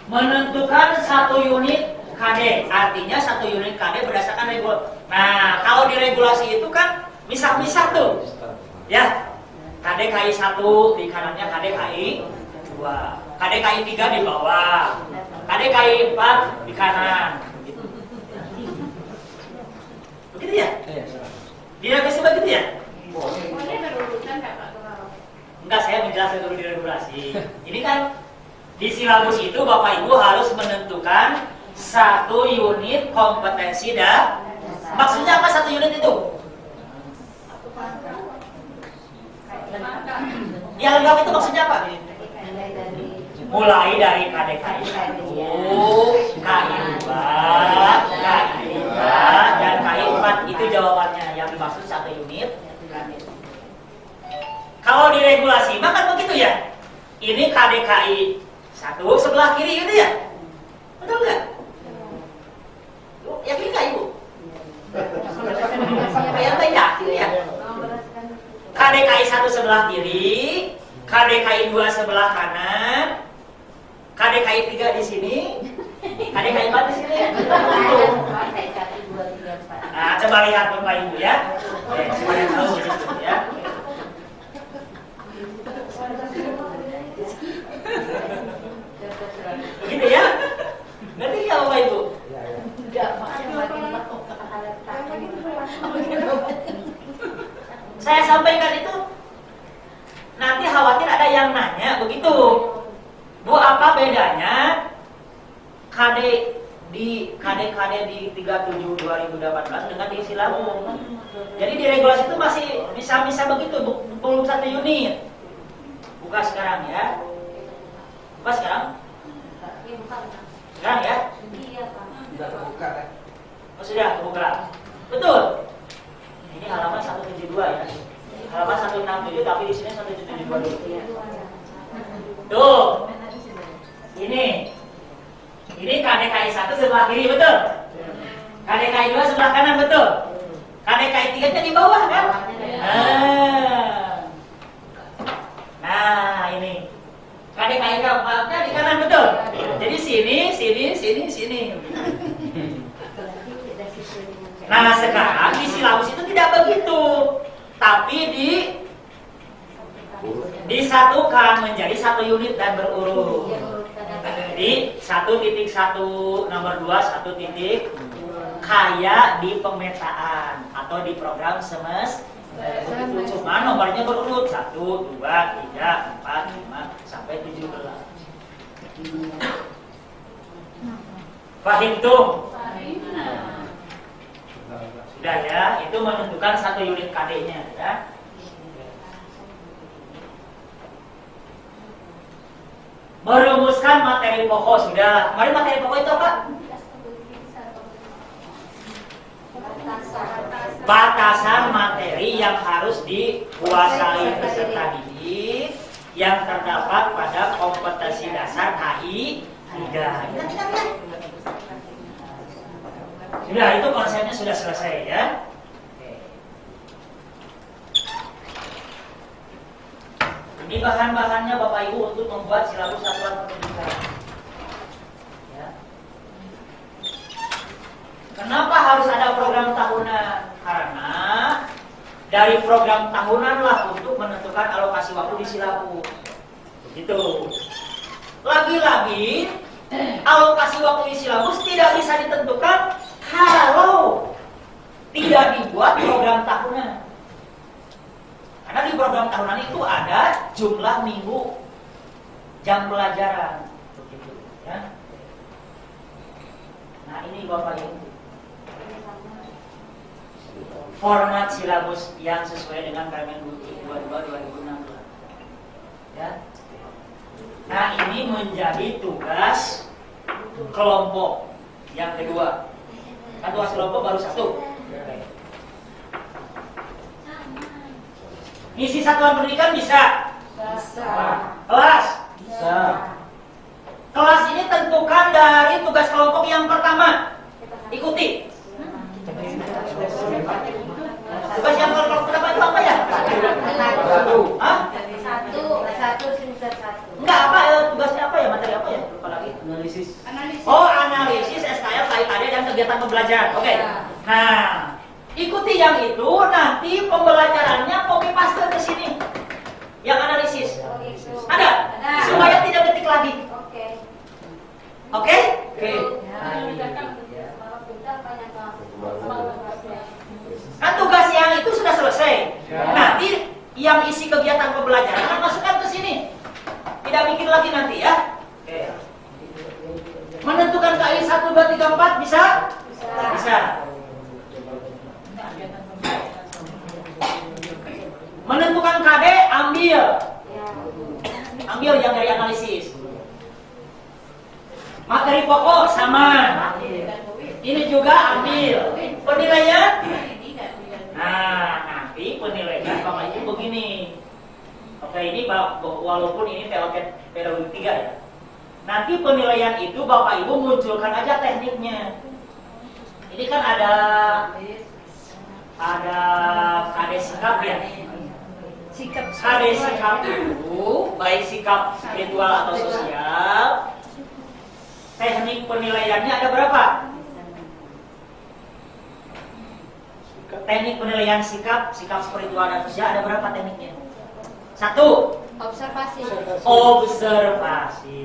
Menentukan satu unit KD, artinya 1 unit KD berdasarkan regulasi. Nah, kalau di regulasi itu kan misah-misah tuh. Ya. KD KI 1 di kanannya KD KI 2. KD KI 3 di bawah. KD KI 4 di kanan. Begitu ya? Di regulasi begitu ya? Enggak, saya menjelaskan dulu di regulasi. Ini kan di silabus itu Bapak Ibu harus menentukan 1 unit kompetensi dan maksudnya apa 1 unit itu? Ya lengkap itu maksudnya apa? Mulai dari KDKI 1, KI 2, KI 3, dan KI 4 itu jawabannya yang dimaksud 1 unit. Kalau di regulasi mah kan begitu ya. Ini KDKI 1 sebelah kiri itu ya. Betul nggak? Yakin nggak Ibu? Yang yakin ya. KDKI 1 sebelah kiri, KDKI 2 sebelah kanan, KDKI 3 di sini, KDKI 4 di sini. Nah, coba lihat Bapak Ibu ya. Oke, supaya tahu gitu ya. Begitu ya? Ngerti nggak Bapak Ibu? Saya sampaikan itu nanti khawatir ada yang nanya begitu. Bu, apa bedanya KD di 37 2018 dengan di silabus? Jadi di regulasi itu masih bisa begitu, belum 1 unit. Buka sekarang ya. Buka sekarang. Sekarang ya. Sudah terbuka kan? Oh, sudah terbuka. Betul. Ini halaman 172 ya. Halaman 167 tapi di sini 172 dulu. Tuh. Ini KDKI 1 sebelah kiri betul. KDKI 2 sebelah kanan betul. KDKI 3 nya di bawah kan? Nah, ini. KDKI 4 nya di kanan betul. Jadi sini. Nah, sekarang di silabus itu tidak begitu. Tapi disatukan menjadi 1 unit dan berurut. Jadi 1.1 nomor 2 1 titik kayak di pemetaan atau di program semester. Cuma nomornya berurut 1, 2, 3, 4, 5 sampai 17. Fahim tuh? Sudah ya, itu menentukan 1 unit KD-nya ya. Merumuskan materi pokok sudah. Kemarin materi pokok itu apa? Batasan materi yang harus dikuasai peserta didik yang terdapat pada kompetensi dasar KI 3. Sudah, itu konsepnya sudah selesai ya. Ini bahan-bahannya Bapak Ibu untuk membuat silabus satuan pendidikan. Ya. Kenapa harus ada program tahunan? Karena dari program tahunanlah untuk menentukan alokasi waktu di silabus. Begitu. Lagi-lagi alokasi waktu di silabus tidak bisa ditentukan kalau tidak dibuat program tahunan. Karena di program tahunan itu ada jumlah minggu jam pelajaran, begitu ya. Nah, ini Bapak Ibu. Format silabus yang sesuai dengan Permendikbud 22/2016. Ya. Nah, ini menjadi tugas kelompok yang kedua. Kan tugas kelompok baru 1. Ngisi satuan pendidikan bisa? Kelas? Bisa. Kelas ini tentukan dari tugas kelompok yang pertama. Ikuti. Tugas yang kelompok pertama itu apa ya? Hah? Satu semester 1. Enggak, apa tugasnya apa ya? Materi apa ya? Lupa lagi. Analisis. Oh, analisis SKL kegiatan pembelajaran. Oke. Nah, ikuti yang itu, nanti pembelajarannya copy paste ke sini. Yang analisis. Oh, gitu. Ada? Supaya tidak ketik lagi. Oke. Oke? Oke. Kan tugas yang itu sudah selesai. Nanti yang isi kegiatan pembelajaran kan masukkan ke sini. Tidak bikin lagi nanti ya. Oke. Menentukan KI 1, 2, 3, 4 bisa? Bisa. Menentukan KD ambil. Ambil yang dari analisis. Materi pokok sama. Ini juga ambil. Penilaian? Nah, nanti penilaian Bapak Ibu begini. Oke, ini walaupun ini pedagogi 3 ya. Nanti penilaian itu Bapak Ibu munculkan aja tekniknya. Ini kan ada KD sikap ya. KD sikap itu baik sikap spiritual atau sosial. Teknik penilaiannya ada berapa? Teknik penilaian sikap spiritual dan sosial ada berapa tekniknya? 1. Observasi. Observasi.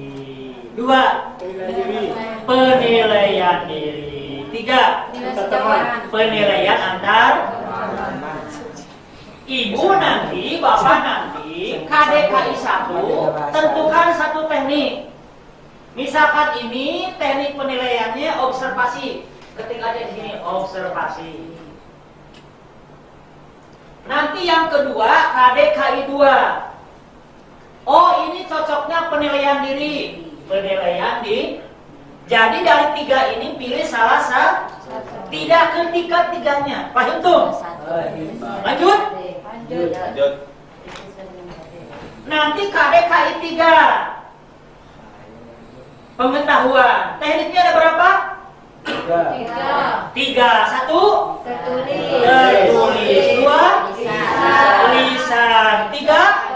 2. Penilaian diri. 3. Nilai sejauhan. Penilaian antar. Ibu nanti, Bapak nanti, KDKI 1 tentukan satu teknik. Misalkan ini teknik penilaiannya observasi. Ketik aja di sini observasi. Nanti yang kedua KDKI 2. Oh, ini cocoknya penilaian diri. Penilaian diri. Jadi dari 3 ini pilih salah satu. Tidak ketiga-tiganya. Paham tuh? Lanjut. Nanti KDKI 3. Pengetahuan. Tekniknya ada berapa? 3. 1. Tertulis. 2. Lisan. 3.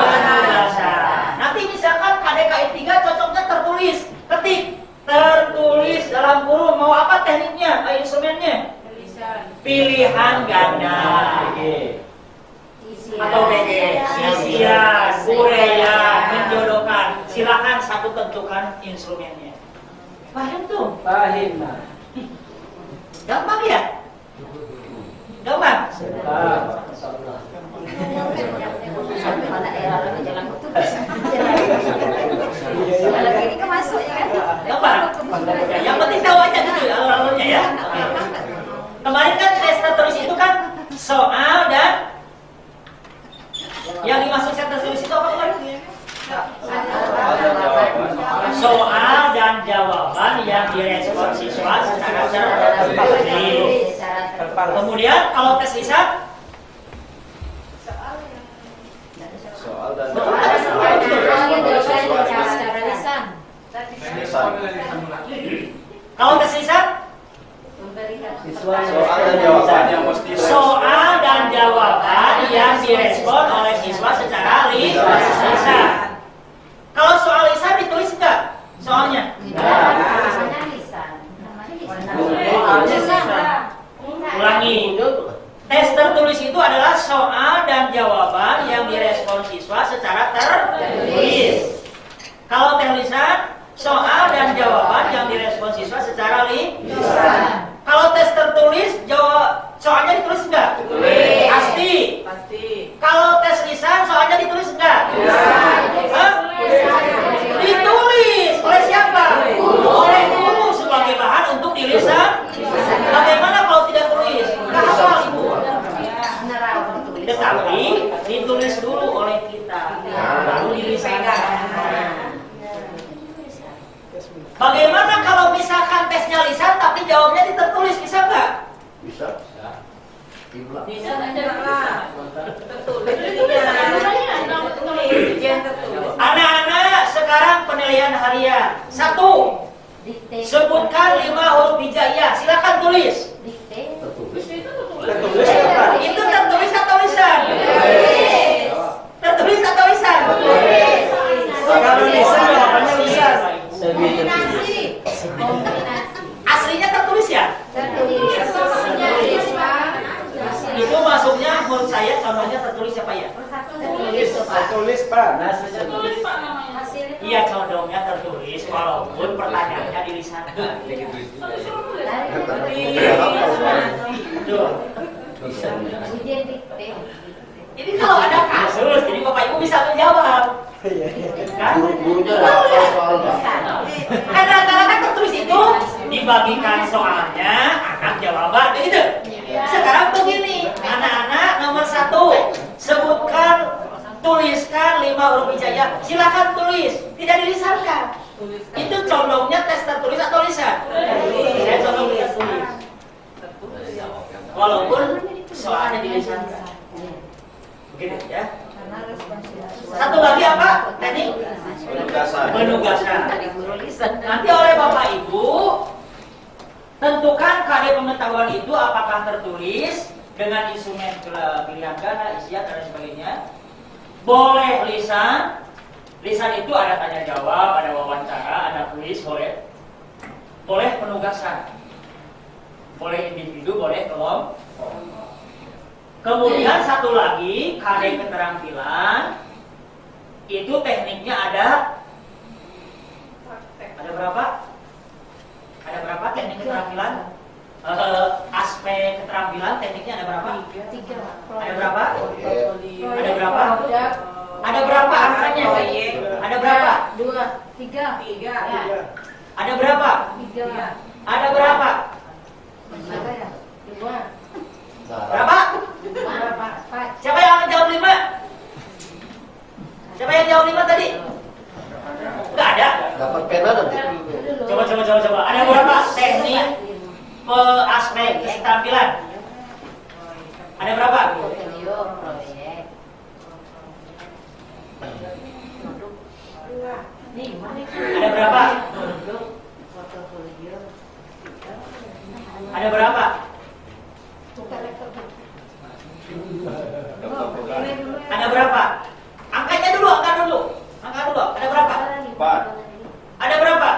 Penugasan. Nanti misalkan KDKI 3 cocoknya tertulis. Ketik. Tertulis dalam kurung. Mau apa tekniknya? Instrumennya? Pilihan ganda. Atau PG. Isian, uraian, menjodohkan. Silakan satu tentukan instrumennya. Paham tuh? Paham. Gampang ya? Gampang? Ini kan masuk ya kan? Gampang? Ya, yang penting tahu aja gitu alurnya ya. Kemarin kan tes tertulis itu kan soal dan yang dimaksud saya tertulis itu apa kemarin? Soal dan jawaban yang direspon siswa secara tertulis. Kemudian kalau tes lisan Soal dan Secara lisan. kalau tes lisan soal dan jawaban yang mesti soal dan jawaban yang direspon oleh siswa secara lisan. Kalau soal lisan ditulis enggak soalnya? Ulangi. Tes tertulis itu adalah soal dan jawaban yang direspon siswa secara tertulis. Kalau tes lisan, soal dan jawaban yang direspon siswa secara lisan. Kalau tes tertulis, soalnya ditulis enggak? Ditulis. Pasti. Kalau tes lisan, soalnya ditulis enggak? Hah? Ditulis. Oleh siapa? Oleh guru sebagai bahan untuk di lisan. Bagaimana kalau tidak tulis? Nggak hafal ibu. Tetapi ditulis dulu oleh kita, baru dilisankan. Bagaimana kalau misalkan tesnya lisan tapi jawabnya tertulis, bisa nggak? bisa. Anak-anak sekarang penilaian harian. 1. Sebutkan 5 huruf hijaiyah. Silakan tulis. Itu tertulis atau lisan? Tertulis atau lisan? Kalau lisan jawabannya lisan. Kombinasi. Aslinya Tertulis Pak. Tertulis Pak namanya. Hasilnya Iya, condongnya tertulis walaupun pertanyaannya dilisankan. Betul. ujian dikte. Ini kalau ada kasus, jadi Bapak Ibu bisa menjawab. Kan? Gurunya hafal soalnya. Kan rata-rata tertulis itu dibagikan soalnya, anak jawaban, begitu. Sekarang begini, anak-anak nomor 1, sebutkan, tuliskan 5 huruf hijaiyah. Silakan tulis, tidak dilisankan. Itu condongnya tes tertulis atau lisan? Saya condong tertulis. Walaupun soalnya dilisankan. Begitu ya. Karena responsibilitas. Satu lagi apa? Teknik Penugasan. penugasan. Tadi guru lisan. Nanti oleh Bapak Ibu tentukan kadar pengetahuan itu apakah tertulis dengan instrumen pilihan ganda, isian dan sebagainya. Boleh lisan. Lisan itu ada tanya jawab, ada wawancara, ada kuis, boleh. Boleh penugasan. Boleh individu, boleh kelompok. Kemudian satu lagi, kadar keterampilan itu tekniknya ada berapa? Ada berapa teknik keterampilan? Aspek keterampilan tekniknya ada berapa? 3. Ada berapa? Oke. Ada berapa? Ada berapa angkanya? Ada berapa? 2, 3. Ada berapa? 3. Ada berapa? Berapa ya? 2. Berapa? Berapa? 4. Siapa yang akan jawab 5? Siapa yang jawab 5 tadi? Enggak ada. Dapat pena nanti. Coba. Ada berapa teknik aspek keterampilan? Ada berapa? Portfolio, proyek. Ada berapa? Portfolio. Ada berapa? Ada berapa? Angkanya dulu, angka dulu. Ada berapa? 4. Ada berapa?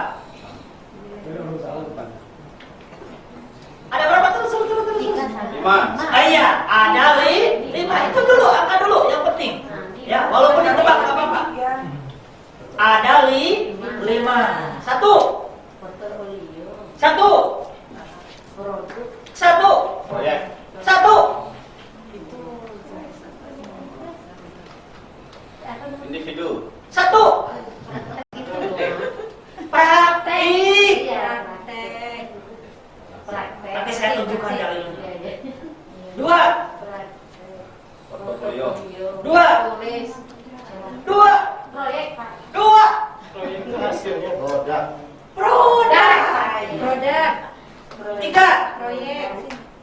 Ada berapa? Terus. 5. Iya, ada 5. Itu dulu, angka dulu yang penting. Ya, walaupun ditebak nggak apa-apa. Ada 5. 1. Portfolio. 1. Produk. 1. Proyek. 1. Individu. 1. Praktik. Iya, praktek. Praktek. Nanti saya tunjukkan dalilnya. 2. Portofolio. 2. Tulis. 2. Proyek, Pak. 2. Produk. Produk. Produk. 3. Proyek.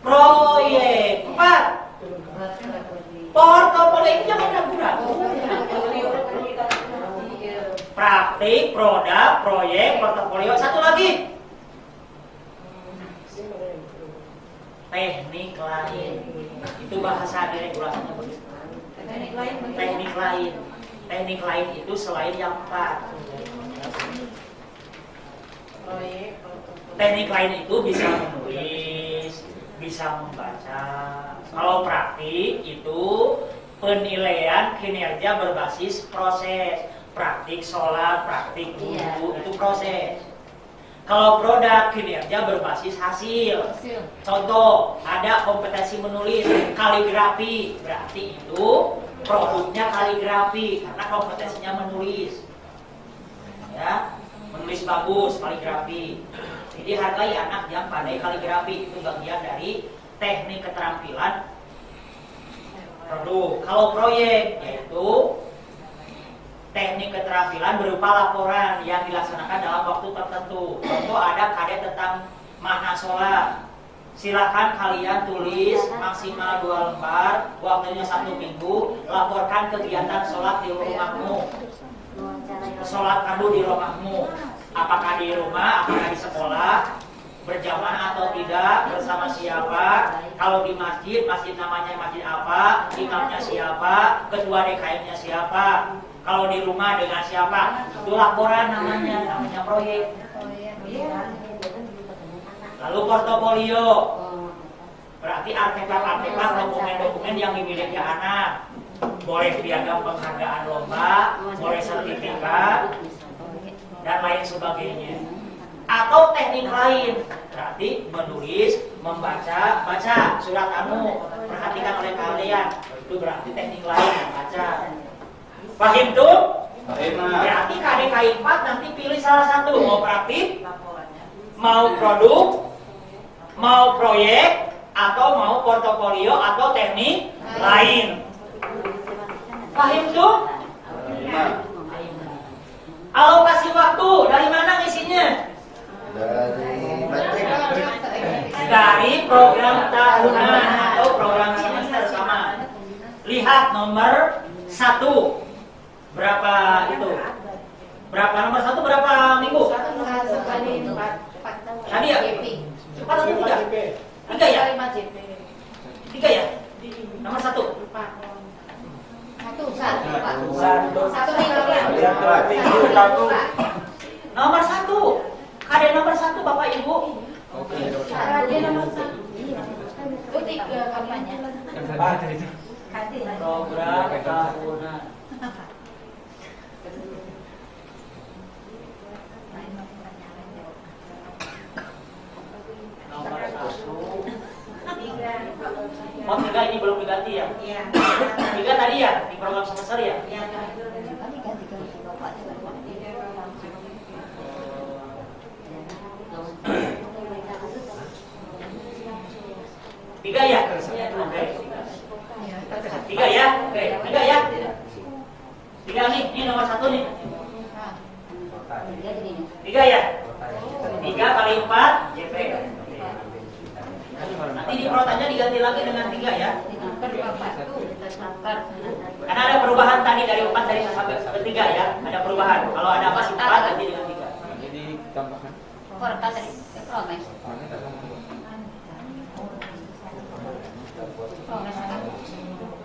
Proyek. 4. Portofolio itu jangan ragu-ragu. Praktik, produk, proyek, portofolio. Satu lagi. Teknik lain. Itu bahasa regulasinya begitu. Teknik lain. Teknik lain itu selain yang 4. Teknik lain itu bisa menulis, bisa membaca. Kalau praktik itu penilaian kinerja berbasis proses. Praktik sholat, praktik wudu, itu proses. Kalau produk kinerja berbasis hasil. Contoh, ada kompetensi menulis, kaligrafi, berarti itu produknya kaligrafi karena kompetensinya menulis. Ya, menulis bagus, kaligrafi. Jadi hargai anak yang pandai kaligrafi, itu bagian dari teknik keterampilan produk. Kalau proyek, yaitu teknik keterampilan berupa laporan yang dilaksanakan dalam waktu tertentu. Contoh, ada kadet tentang makna sholat. Silakan kalian tulis maksimal 2 lembar, waktunya 1 minggu. Laporkan kegiatan sholat di rumahmu. Sholat fardu di rumahmu. Apakah di rumah, apakah di sekolah, berjamaah atau tidak, bersama siapa. Kalau di masjid, masjid namanya masjid apa, imamnya siapa, ketua DKM-nya siapa. Kalau di rumah dengan siapa, itu laporan namanya proyek. Lalu portofolio, berarti artefak-artefak, dokumen-dokumen yang dimiliki anak. boleh piagam penghargaan lomba, boleh sertifikat, dan lain sebagainya. Atau teknik lain, berarti menulis, membaca, baca surat anu perhatikan oleh kalian, itu berarti teknik lain, baca. Paham tuh? Berarti KDKI 4 nanti pilih salah satu, mau praktik, mau produk, mau proyek, atau mau portofolio atau teknik lain. Paham tuh? Alokasi waktu dari mana isinya? Dari program tahunan atau program semester sama. Lihat nomor 1. Berapa itu? Berapa nomor 1 berapa minggu? Tadi ya? 4 atau 3? 3 ya? 3 ya? Nomor 1. Nomor 1. Ada nomor 1 Bapak Ibu. Program tahunan. Nomor 1. Oh 3 ini belum diganti ya? Iya. 3 tadi ya di program semester ya? Iya. Tiga ya? Oke. 3 ya? Oke. 3 ya? 3 nih, ini nomor 1 nih. 3 ya? 3 kali 4 JP. Nanti di protannya diganti lagi dengan 3 ya. Karena ada perubahan tadi dari 4 dari sampai ke 3 ya. Ada perubahan. Kalau ada apa sih 4 ganti dengan 3. Jadi tambahkan.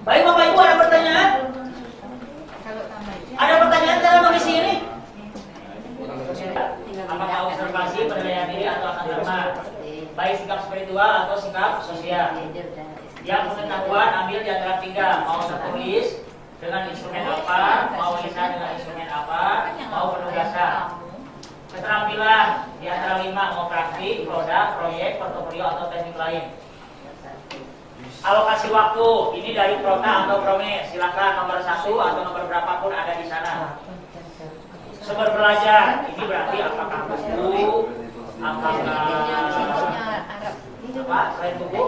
Baik Bapak Ibu, ada pertanyaan? Ada pertanyaan cara mengisi ini? Apakah observasi, penilaian diri atau akan dharma? Baik sikap spiritual atau sikap sosial. Yang pengetahuan ambil di antara 3. Mau tertulis dengan instrumen apa, mau lisan dengan instrumen apa, mau penugasan. Keterampilan di antara 5, mau praktik, produk, proyek, portofolio atau teknik lain. Alokasi waktu ini dari Prota atau Prome, silakan nomor 1 atau nomor berapapun ada di sana. Sumber belajar ini berarti apakah buku, apakah apa selain buku,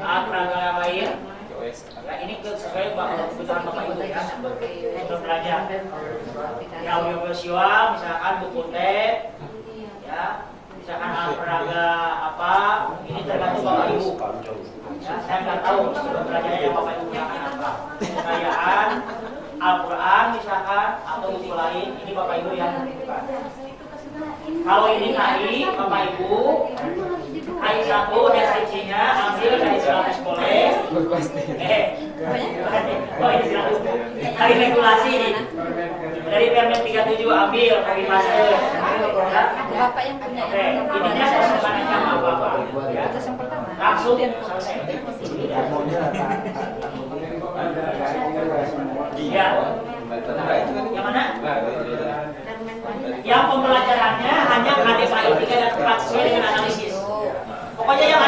apakah yang lain. Ya, ini sesuai kebutuhan Bapak Ibu ya. Sumber belajar. Ya, audio visual misalkan buku teks, ya. Misalkan olahraga apa, ini tergantung Bapak Ibu. Ya, saya nggak tahu sumber belajarnya yang Bapak Ibu gunakan apa. Kekayaan, Al-Quran misalkan atau buku lain, ini Bapak Ibu yang menentukan. Kalau ini KI, Bapak Ibu, KI 1 deskripsinya ambil dari silabus boleh. Oh ini silabus. Dari regulasi dari Permen 37 ambil dari master. Bapak yang punya. Oke, ininya sesuatu apa-apa. Langsung selesai. Iya. Yang mana? Yang pembelajarannya hanya KDKI 3 dan 4 sesuai dengan analisis. Pokoknya yang